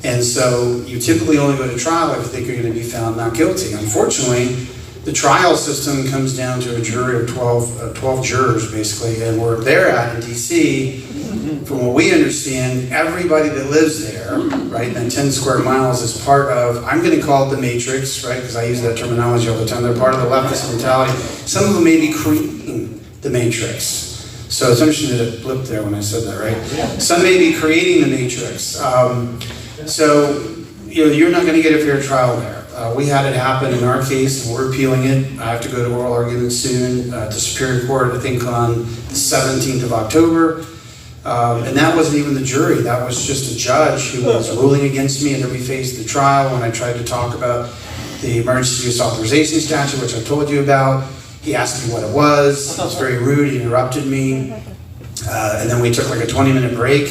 And so you typically only go to trial if you think you're going to be found not guilty. Unfortunately, the trial system comes down to a jury of 12 jurors, basically, and where they're at in D.C., from what we understand, everybody that lives there, right, and 10 square miles is part of, I'm going to call it the matrix, right, because I use that terminology all the time. They're part of the leftist mentality. Some of them may be creating the matrix. So it's interesting that it blipped there when I said that, right? Some may be creating the matrix. So, you're not going to get a fair trial there. We had it happen in our case, and we're appealing it. I have to go to oral argument soon to Superior Court, I think on the 17th of October. And that wasn't even the jury. That was just a judge who was ruling against me, and then we faced the trial when I tried to talk about the emergency use authorization statute, which I told you about. He asked me what it was. He was very rude. He interrupted me. And then we took like a 20-minute break,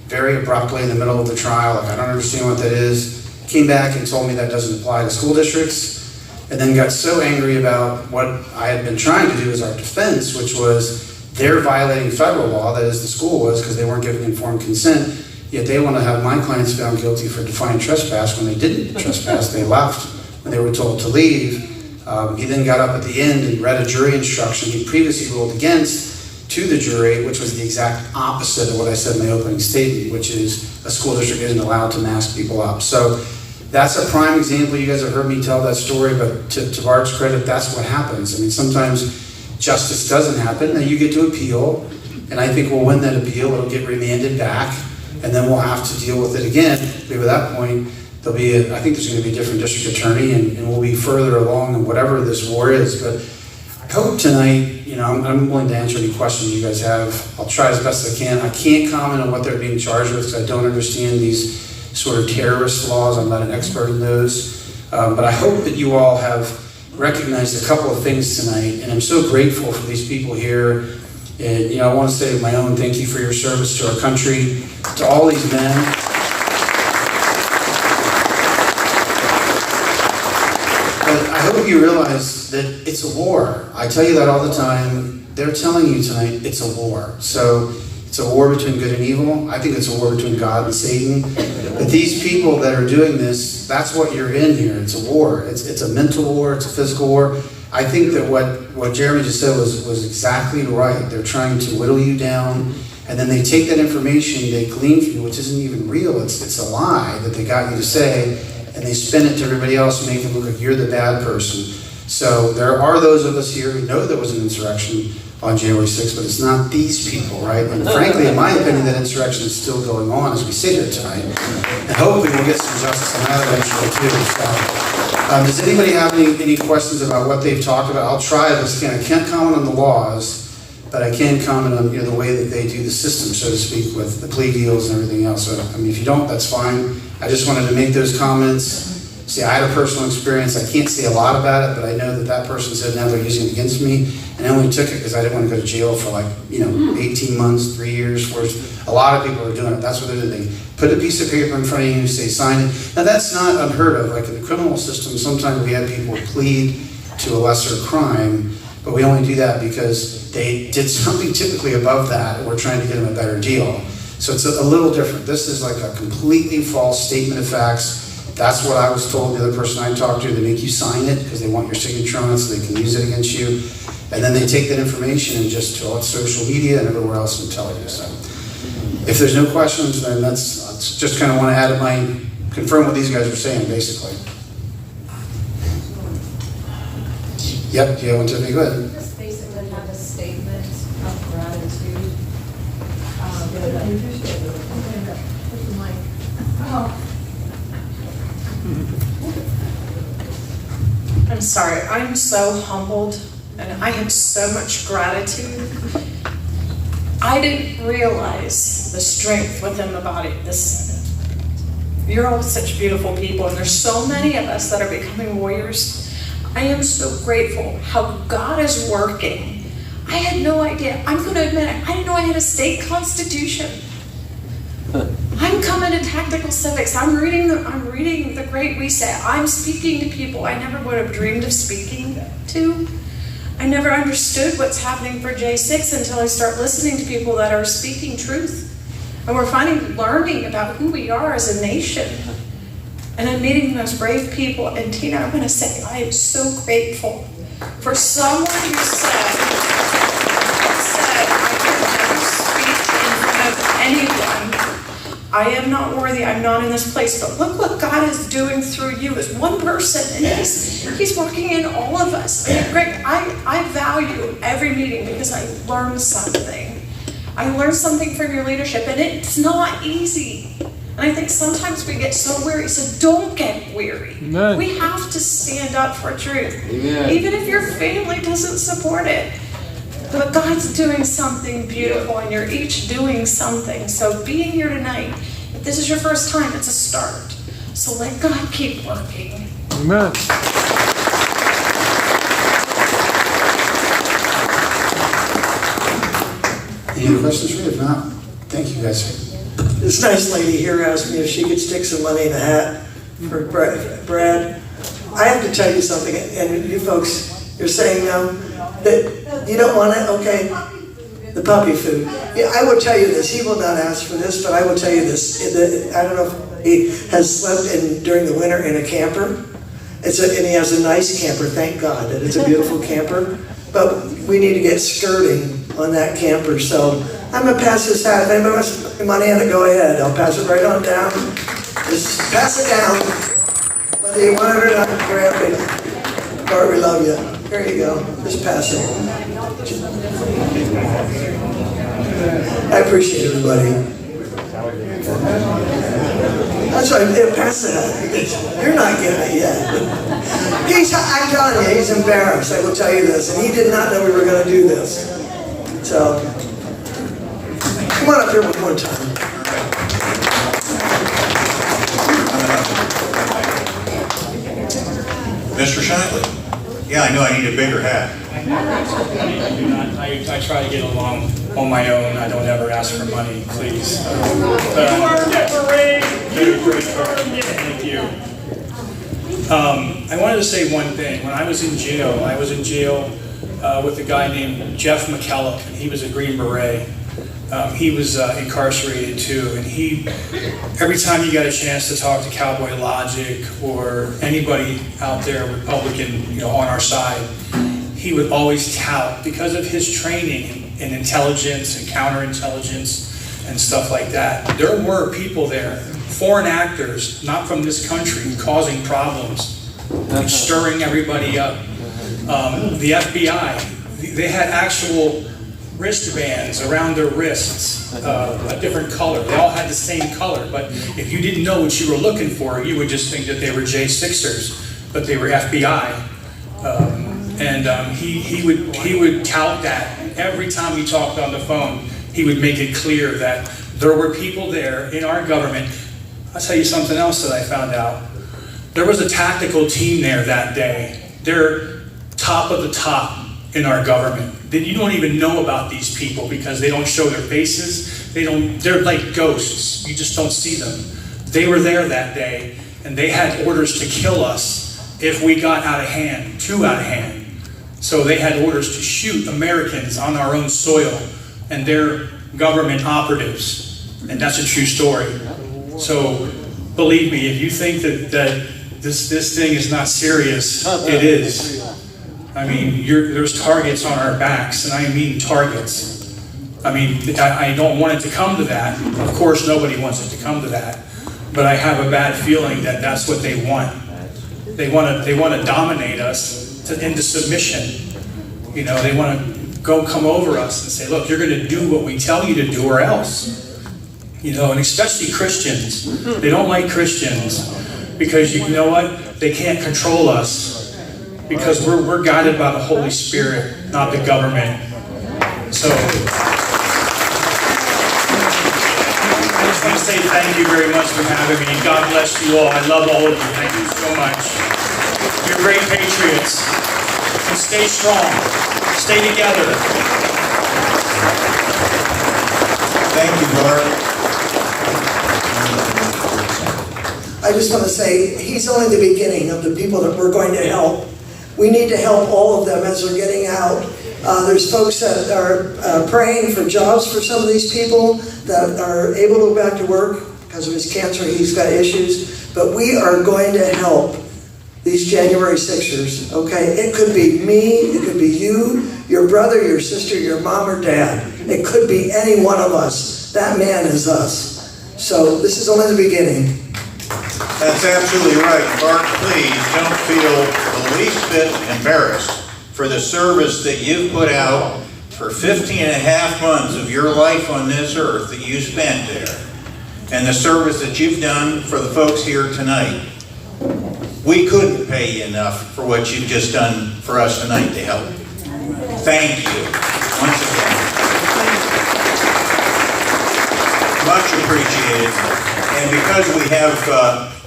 very abruptly in the middle of the trial. Like, I don't understand what that is. Came back and told me that doesn't apply to school districts, and then got so angry about what I had been trying to do as our defense, which was they're violating federal law, that is the school was, because they weren't giving informed consent, yet they want to have my clients found guilty for defiant trespass when they didn't trespass. They left when they were told to leave. He then got up at the end and read a jury instruction he previously ruled against to the jury, which was the exact opposite of what I said in my opening statement, which is a school district isn't allowed to mask people up. So that's a prime example. You guys have heard me tell that story, but to Bart's credit, that's what happens. I mean, sometimes justice doesn't happen, and you get to appeal, and I think we'll win that appeal. It'll get remanded back, and then we'll have to deal with it again. Maybe at that point, there'll be I think there's going to be a different district attorney, and we'll be further along in whatever this war is. But I hope tonight, I'm willing to answer any questions you guys have. I'll try as best I can. I can't comment on what they're being charged with because I don't understand these sort of terrorist laws. I'm not an expert in those. But I hope that you all have recognized a couple of things tonight, and I'm so grateful for these people here. And I want to say my own thank you for your service to our country, to all these men. But I hope you realize that it's a war. I tell you that all the time. They're telling you tonight it's a war. So it's a war between good and evil. I think it's a war between God and Satan. But these people that are doing this, that's what you're in here. It's a war. It's a mental war. It's a physical war. I think that what Jeremy just said was exactly right. They're trying to whittle you down, and then they take that information they glean from you, which isn't even real. It's a lie that they got you to say, and they spin it to everybody else and make it look like you're the bad person. So there are those of us here who know there was an insurrection on January 6th, but it's not these people, right? And frankly, in my opinion, that insurrection is still going on as we sit here tonight. And hopefully we'll get some justice on that eventually too. So, does anybody have any questions about what they've talked about? I'll try this again. I can't comment on the laws, but I can comment on the way that they do the system, so to speak, with the plea deals and everything else. So, I mean, if you don't, that's fine. I just wanted to make those comments. See, I had a personal experience. I can't say a lot about it, but I know that person said now they're using it against me. And I only took it because I didn't want to go to jail for 18 months, 3 years. Whereas a lot of people are doing it. That's what they're doing. They put a piece of paper in front of you, say sign it. Now that's not unheard of. Like in the criminal system, sometimes we have people plead to a lesser crime, but we only do that because they did something typically above that, and we're trying to get them a better deal. So it's a little different. This is like a completely false statement of facts. That's what I was told. The other person I talked to, they make you sign it because they want your signature on it so they can use it against you. And then they take that information and just tell it social media and everywhere else and tell you. So if there's no questions, then that's just kind of want to add confirm what these guys are saying, basically. Yep, yeah, one, two, three, go ahead. Just basically have a statement of gratitude. I'm sorry, I'm so humbled and I have so much gratitude. I didn't realize the strength within the body. You're all such beautiful people, and there's so many of us that are becoming warriors. I am so grateful how God is working. I had no idea. I'm going to admit, I didn't know I had a state constitution. I'm coming to Tactical Civics. I'm reading the Great Reset. I'm speaking to people I never would have dreamed of speaking to. I never understood what's happening for J6 until I start listening to people that are speaking truth. And we're finally learning about who we are as a nation. And I'm meeting the most brave people. And Tina, I'm going to say, I am so grateful for someone who said I can never speak in front of anyone. I am not worthy, I'm not in this place, but look what God is doing through you as one person, and He's working in all of us. And Greg, I value every meeting because I learned something. I learned something from your leadership, and it's not easy. And I think sometimes we get so weary, so don't get weary. Amen. We have to stand up for truth. Amen. Even if your family doesn't support it. But God's doing something beautiful, and you're each doing something. So being here tonight, if this is your first time, it's a start. So let God keep working. Amen. Any other questions for you? If not, thank you guys. This nice lady here asked me if she could stick some money in a hat for Brad. I have to tell you something, and you folks, you're saying that you don't want it, okay, the puppy food. Yeah, I will tell you this, he will not ask for this, but I will tell you this. I don't know if he has slept during the winter in a camper. And he has a nice camper, thank God, that it's a beautiful camper. But we need to get skirting on that camper, so I'm going to pass this out. If anybody wants to put money in it, go ahead. I'll pass it right on down. Just pass it down. Whether you want it or not, grab it. Lord, we love you. Here you go. Just pass it. I appreciate everybody. That's why I pass it out. You're not getting it yet. I'm telling you, he's embarrassed. I will tell you this. And he did not know we were going to do this. So, come on up here one more time. Mr. Shitley. Yeah, I know I need a bigger hat. I try to get along on my own. I don't ever ask for money, please. Very grateful. Thank you. I wanted to say one thing. When I was in jail with a guy named Jeff McKellop, and he was a Green Beret. He was incarcerated too, and every time he got a chance to talk to Cowboy Logic or anybody out there, Republican, on our side, he would always tout, because of his training in intelligence and counterintelligence and stuff like that. There were people there, foreign actors, not from this country, causing problems, like stirring everybody up. The FBI, they had actual wristbands around their wrists, a different color. They all had the same color, but if you didn't know what you were looking for, you would just think that they were J6ers, but they were FBI. He would tout that every time we talked on the phone. He would make it clear that there were people there in our government. I'll tell you something else that I found out. There was a tactical team there that day. They're top of the top in our government. You don't even know about these people because they don't show their faces. They're like ghosts. You just don't see them. They were there that day, and they had orders to kill us if we got out of hand, too out of hand. So they had orders to shoot Americans on our own soil, and they're government operatives. And that's a true story. So believe me, if you think that this thing is not serious, it is. I mean, there's targets on our backs, and I mean targets. I mean, I don't want it to come to that. Of course, nobody wants it to come to that. But I have a bad feeling that that's what they want. They want to dominate us into submission. They want to come over us and say, look, you're going to do what we tell you to do or else. And especially Christians. They don't like Christians because you know what? They can't control us. Because we're guided by the Holy Spirit, not the government. So, I just want to say thank you very much for having me. God bless you all. I love all of you. Thank you so much. You're great patriots. And stay strong. Stay together. Thank you, Bart. I just want to say, he's only the beginning of the people that we're going to help. We need to help all of them as they're getting out. There's folks that are praying for jobs for some of these people that are able to go back to work because of his cancer. He's got issues. But we are going to help these January 6ers, okay? It could be me, it could be you, your brother, your sister, your mom or dad. It could be any one of us. That man is us. So this is only the beginning. That's absolutely right. Bart, please don't feel the least bit embarrassed for the service that you've put out for 15 and a half months of your life on this earth that you spent there, and the service that you've done for the folks here tonight. We couldn't pay you enough for what you've just done for us tonight to help. Thank you once again. Much appreciated. And because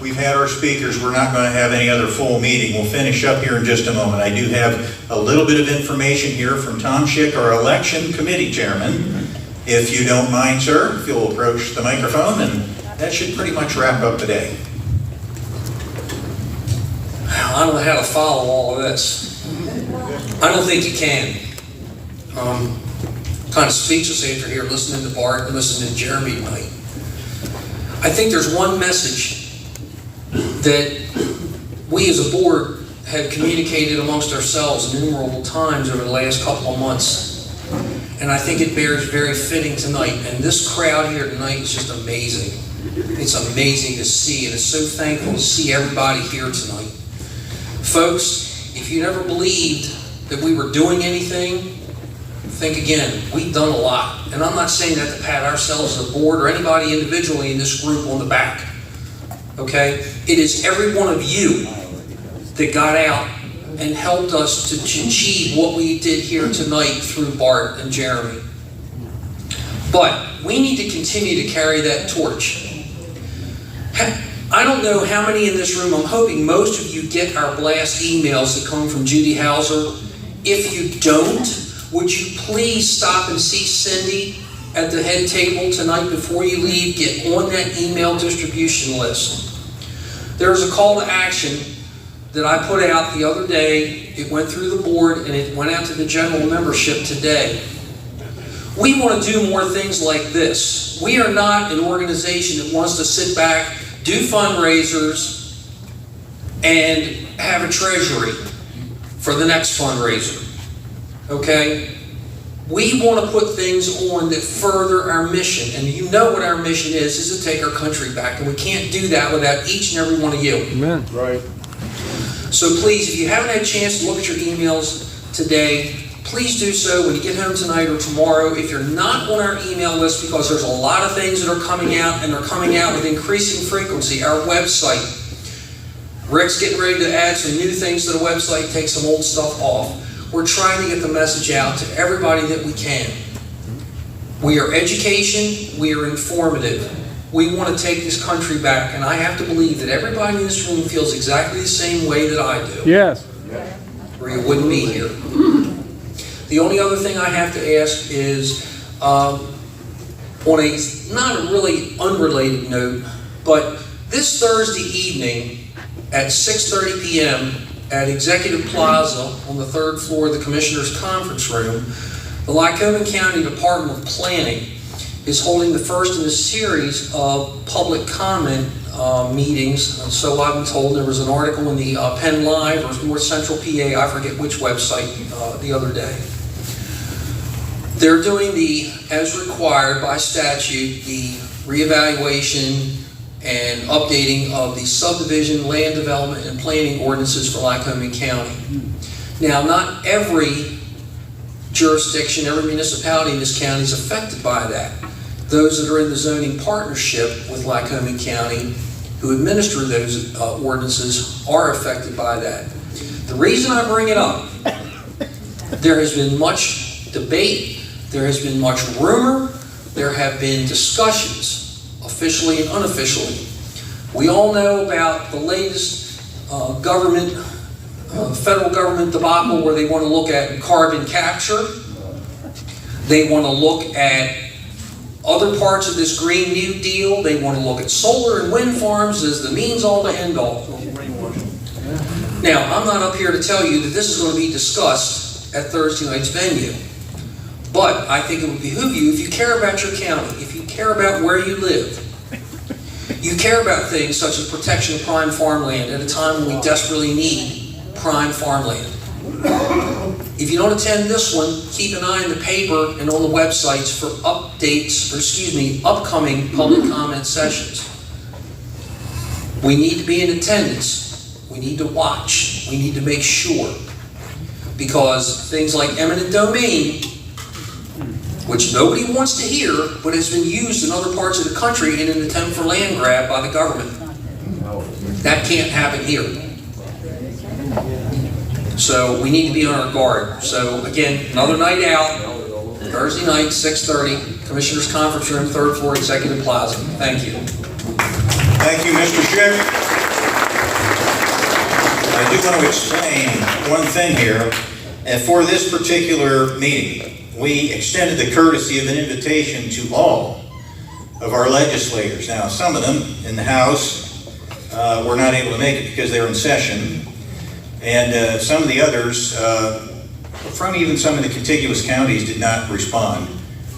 we've had our speakers, we're not going to have any other full meeting. We'll finish up here in just a moment. I do have a little bit of information here from Tom Schick, our election committee chairman. If you don't mind, sir, if you'll approach the microphone, and that should pretty much wrap up the day. I don't know how to follow all of this. I don't think you can. Kind of speechless after here listening to Bart and listening to Jeremy tonight. I think there's one message that we as a board have communicated amongst ourselves innumerable times over the last couple of months. And I think it bears very fitting tonight. And this crowd here tonight is just amazing. It's amazing to see, and it's so thankful to see everybody here tonight. Folks, if you never believed that we were doing anything, think again. We've done a lot. And I'm not saying that to pat ourselves as a board or anybody individually in this group on the back. Okay? It is every one of you that got out and helped us to achieve what we did here tonight through Bart and Jeremy. But we need to continue to carry that torch. I don't know how many in this room, I'm hoping most of you get our blast emails that come from Judy Hauser. If you don't, would you please stop and see Cindy at the head table tonight before you leave? Get on that email distribution list. There's a call to action that I put out the other day. It went through the board and it went out to the general membership today. We want to do more things like this. We are not an organization that wants to sit back, do fundraisers, and have a treasury for the next fundraiser. Okay? We want to put things on that further our mission. And you know what our mission is to take our country back. And we can't do that without each and every one of you. Amen. Right. So please, if you haven't had a chance to look at your emails today, please do so when you get home tonight or tomorrow. If you're not on our email list, because there's a lot of things that are coming out, and they're coming out with increasing frequency. Our website, Rick's getting ready to add some new things to the website, take some old stuff off. We're trying to get the message out to everybody that we can. We are education, we are informative. We want to take this country back, and I have to believe that everybody in this room feels exactly the same way that I do. Yes. Or you wouldn't be here. The only other thing I have to ask is, on a not a really unrelated note, but this Thursday evening at 6:30 p.m. at Executive Plaza on the 3rd floor of the Commissioner's Conference Room, the Lycoming County Department of Planning is holding the first in a series of public comment meetings. And so I've been told, there was an article in the Penn Live or North Central PA, I forget which website, the other day. They're doing the, as required by statute, the reevaluation and updating of the subdivision, land development, and planning ordinances for Lycoming County. Now, not every jurisdiction, every municipality in this county is affected by that. Those that are in the zoning partnership with Lycoming County, who administer those ordinances, are affected by that. The reason I bring it up, there has been much debate, there has been much rumor, there have been discussions, officially and unofficially. We all know about the latest federal government debacle where they want to look at carbon capture. They want to look at other parts of this Green New Deal. They want to look at solar and wind farms as the means all to end all. Now, I'm not up here to tell you that this is going to be discussed at Thursday night's venue. But I think it would behoove you, if you care about your county, if you care about where you live, you care about things such as protection of prime farmland at a time when we desperately need prime farmland. If you don't attend this one, keep an eye on the paper and on the websites for updates, upcoming public comment sessions. We need to be in attendance. We need to watch. We need to make sure. Because things like eminent domain, which nobody wants to hear, but has been used in other parts of the country in an attempt for land grab by the government. That can't happen here. So we need to be on our guard. So again, another night out, Thursday night, 6:30, Commissioner's Conference Room, 3rd floor, Executive Plaza. Thank you. Thank you, Mr. Schick. I do want to explain one thing here. And for this particular meeting, we extended the courtesy of an invitation to all of our legislators. Now, some of them in the House were not able to make it because they were in session. And some of the others, from even some of the contiguous counties, did not respond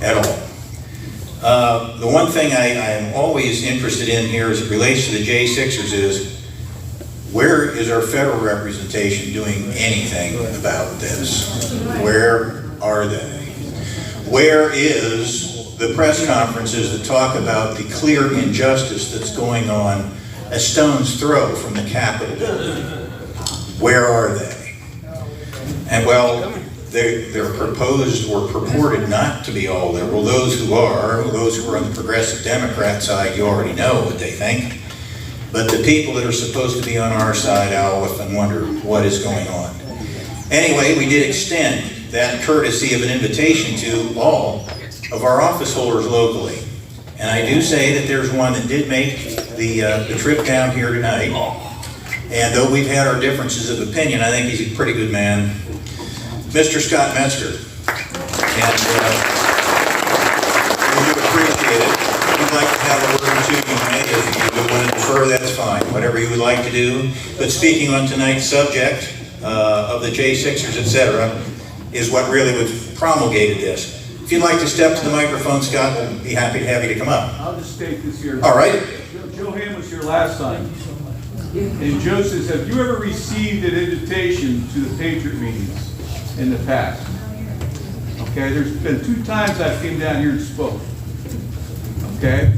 at all. The one thing I am always interested in here as it relates to the J6ers is, where is our federal representation doing anything about this? Where are they? Where is the press conferences that talk about the clear injustice that's going on a stone's throw from the Capitol building? Where are they? And well, they're proposed or purported not to be all liberal. Those who are on the progressive Democrat side, you already know what they think. But the people that are supposed to be on our side, I often wonder what is going on. Anyway, we did extend that courtesy of an invitation to all of our office holders locally. And I do say that there's one that did make the trip down here tonight. And though we've had our differences of opinion, I think he's a pretty good man. Mr. Scott Metzger. And we do appreciate it. If you'd like to have a word or two, you may. If you would want to defer, that's fine. Whatever you would like to do. But speaking on tonight's subject of the J6ers, etc., is what really promulgated this. If you'd like to step to the microphone, Scott, we'll be happy to have you to come up. I'll just state this here. All right. Joe Ham was here last time. And Joe says, have you ever received an invitation to the Patriot meetings in the past? Okay, there's been 2 times I came down here and spoke. Okay?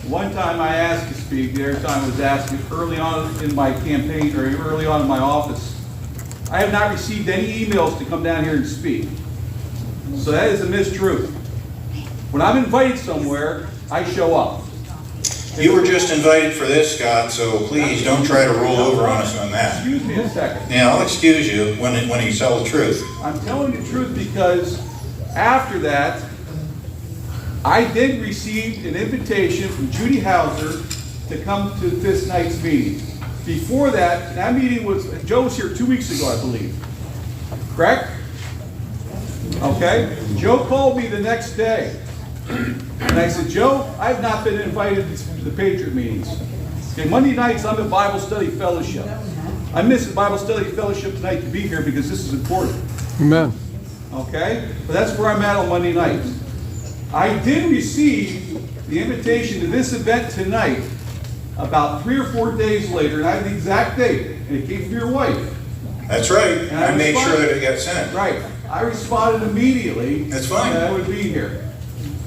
One time I asked to speak, the other time I was asked early on in my campaign, or early on in my office. I have not received any emails to come down here and speak. So that is a mistruth. When I'm invited somewhere, I show up. You were just invited for this, Scott, so please don't try to roll over on us on that. Excuse me a second. Yeah, I'll excuse you when you tell the truth. I'm telling the truth because after that, I did receive an invitation from Judy Hauser to come to this night's meeting. Before that meeting was, Joe was here 2 weeks ago, I believe. Correct? Okay? Joe called me the next day. And I said, Joe, I've not been invited to the Patriot meetings. Okay, Monday nights I'm at Bible Study Fellowship. I missed the Bible Study Fellowship tonight to be here because this is important. Amen. Okay? But that's where I'm at on Monday nights. I did receive the invitation to this event tonight about 3 or 4 days later, and I have the exact date, and it came from your wife. That's right. And I made sure that it got sent. Right. I responded immediately. That's fine. That I would be here.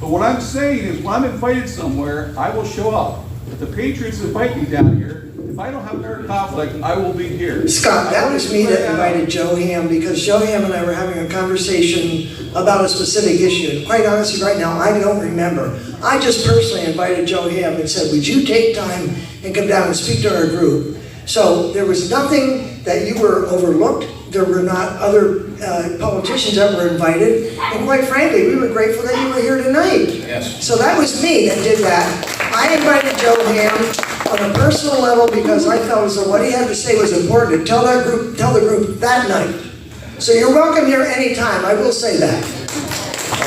But what I'm saying is, when I'm invited somewhere, I will show up. If the Patriots invite me down here, if I don't have their conflict, I will be here. Scott, that was me that invited Joe Ham, because Joe Ham and I were having a conversation about a specific issue. And quite honestly, right now, I don't remember. I just personally invited Joe Ham and said, would you take time and come down and speak to our group? So there was nothing that you were overlooked. There were not other politicians that were invited. And quite frankly, we were grateful that you were here tonight. Yes. So that was me that did that. I invited Joe Ham on a personal level because I felt as though what he had to say was important to tell the group that night. So you're welcome here anytime, I will say that.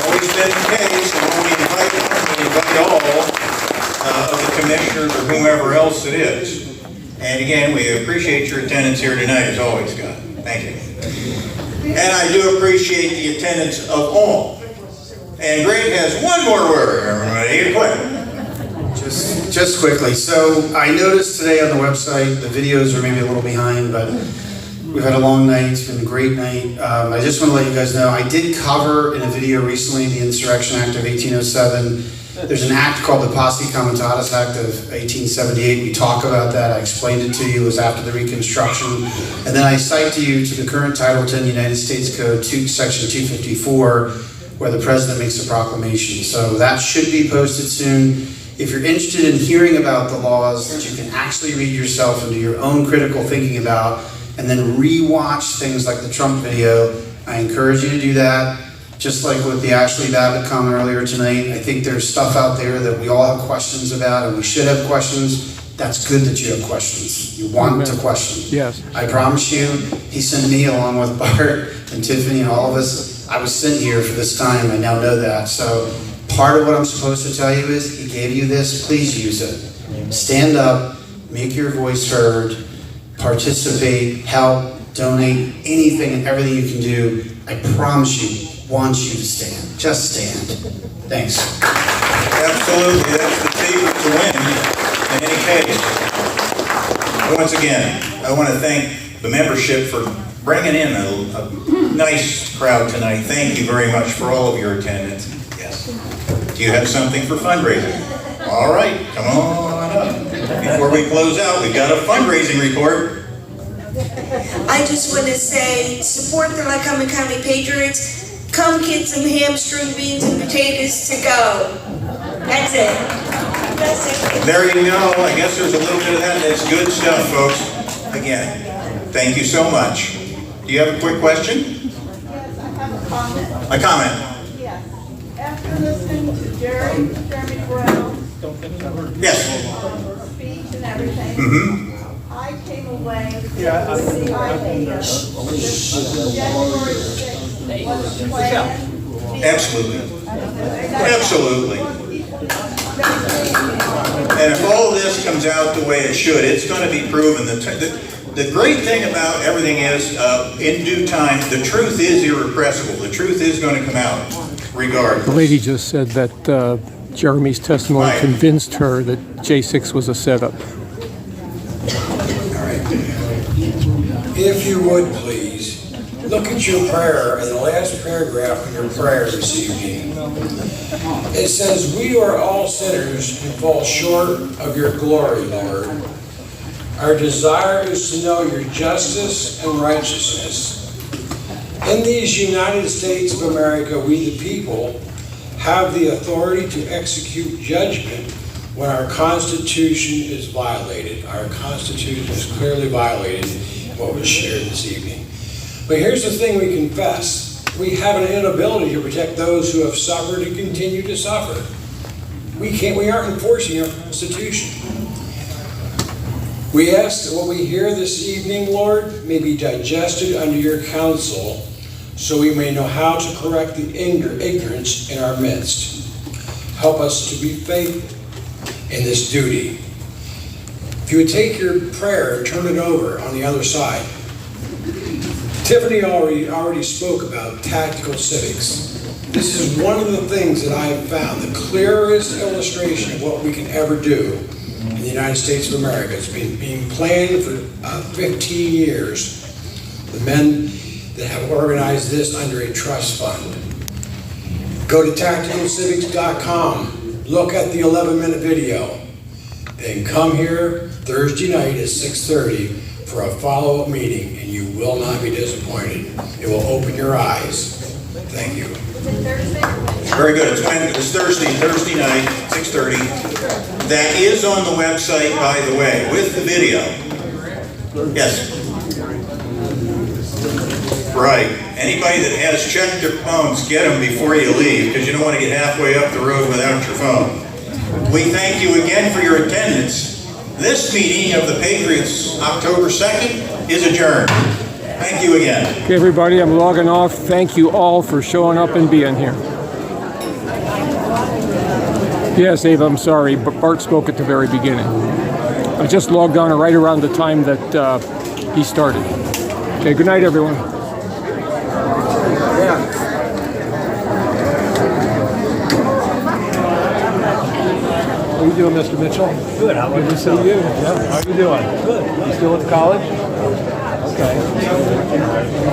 Always been the case, and when we invite all of the commissioners or whomever else it is. And again, we appreciate your attendance here tonight as always, Scott. Thank you. And I do appreciate the attendance of all. And Greg has one more word, everybody. Quick. Just quickly. So I noticed today on the website, the videos are maybe a little behind, but we've had a long night. It's been a great night. I just want to let you guys know, I did cover in a video recently the Insurrection Act of 1807. There's an act called the Posse Comitatus Act of 1878. We talk about that. I explained it to you. It was after the Reconstruction. And then I cite to you to the current Title 10 United States Code, Section 254, where the President makes a proclamation. So that should be posted soon. If you're interested in hearing about the laws that you can actually read yourself and do your own critical thinking about, and then re-watch things like the Trump video, I encourage you to do that. Just like with the Ashley Babbitt comment earlier tonight, I think there's stuff out there that we all have questions about, and we should have questions. That's good that you have questions. You want to question. Yes. I promise you, he sent me along with Bart and Tiffany and all of us. I was sent here for this time. I now know that. So part of what I'm supposed to tell you is he gave you this. Please use it. Stand up, make your voice heard, participate, help, donate, anything and everything you can do. I promise you, wants you to stand. Just stand. Thanks. Absolutely, that's the secret to win in any case. Once again, I want to thank the membership for bringing in a nice crowd tonight. Thank you very much for all of your attendance. Yes. Do you have something for fundraising? All right, come on up. Before we close out, we've got a fundraising report. I just want to say, support the Lycoming County Patriots. Come get some ham, string beans, and potatoes to go. That's it. That's it. There you go. I guess there's a little bit of that. That's good stuff, folks. Again, thank you so much. Do you have a quick question? Yes, I have a comment. A comment? Yes. After listening to Jeremy Brown's Yes. speech and everything, I came away with the idea that January 6th was planned. Absolutely. Absolutely. And if all of this comes out the way it should, it's going to be proven. The great thing about everything is, in due time, the truth is irrepressible. The truth is going to come out. regardless. The lady just said that Jeremy's testimony Right. convinced her that J6 was a setup. If you would please, look at your prayer in the last paragraph of your prayer this evening. It says, "We are all sinners who fall short of your glory, Lord. Our desire is to know your justice and righteousness. In these United States of America, we the people have the authority to execute judgment when our Constitution is violated." Our Constitution is clearly violated in what was shared this evening. But here's the thing we confess. We have an inability to protect those who have suffered and continue to suffer. We aren't enforcing our Constitution. We ask that what we hear this evening, Lord, may be digested under your counsel, so we may know how to correct the ignorance in our midst. Help us to be faithful in this duty. If you would take your prayer and turn it over on the other side. Tiffany already spoke about tactical civics. This is one of the things that I have found, the clearest illustration of what we can ever do in the United States of America. It's been being planned for 15 years. The men that have organized this under a trust fund. Go to tacticalcivics.com, look at the 11-minute video, then come here Thursday night at 6:30 for a follow-up meeting, and you will not be disappointed. It will open your eyes. Thank you. Very good. It's Thursday night, 6:30. That is on the website, by the way, with the video. Yes. Right. Anybody that has checked their phones, get them before you leave, because you don't want to get halfway up the road without your phone. We thank you again for your attendance. This meeting of the Patriots, October 2nd, is adjourned. Thank you again. Okay, everybody, I'm logging off. Thank you all for showing up and being here. Yes, Ava, I'm sorry, but Bart spoke at the very beginning. I just logged on right around the time that he started. Okay, good night, everyone. How you doing, Mr. Mitchell? Good. How Good to see you. Yeah. How you doing? Good. You still at college? Okay.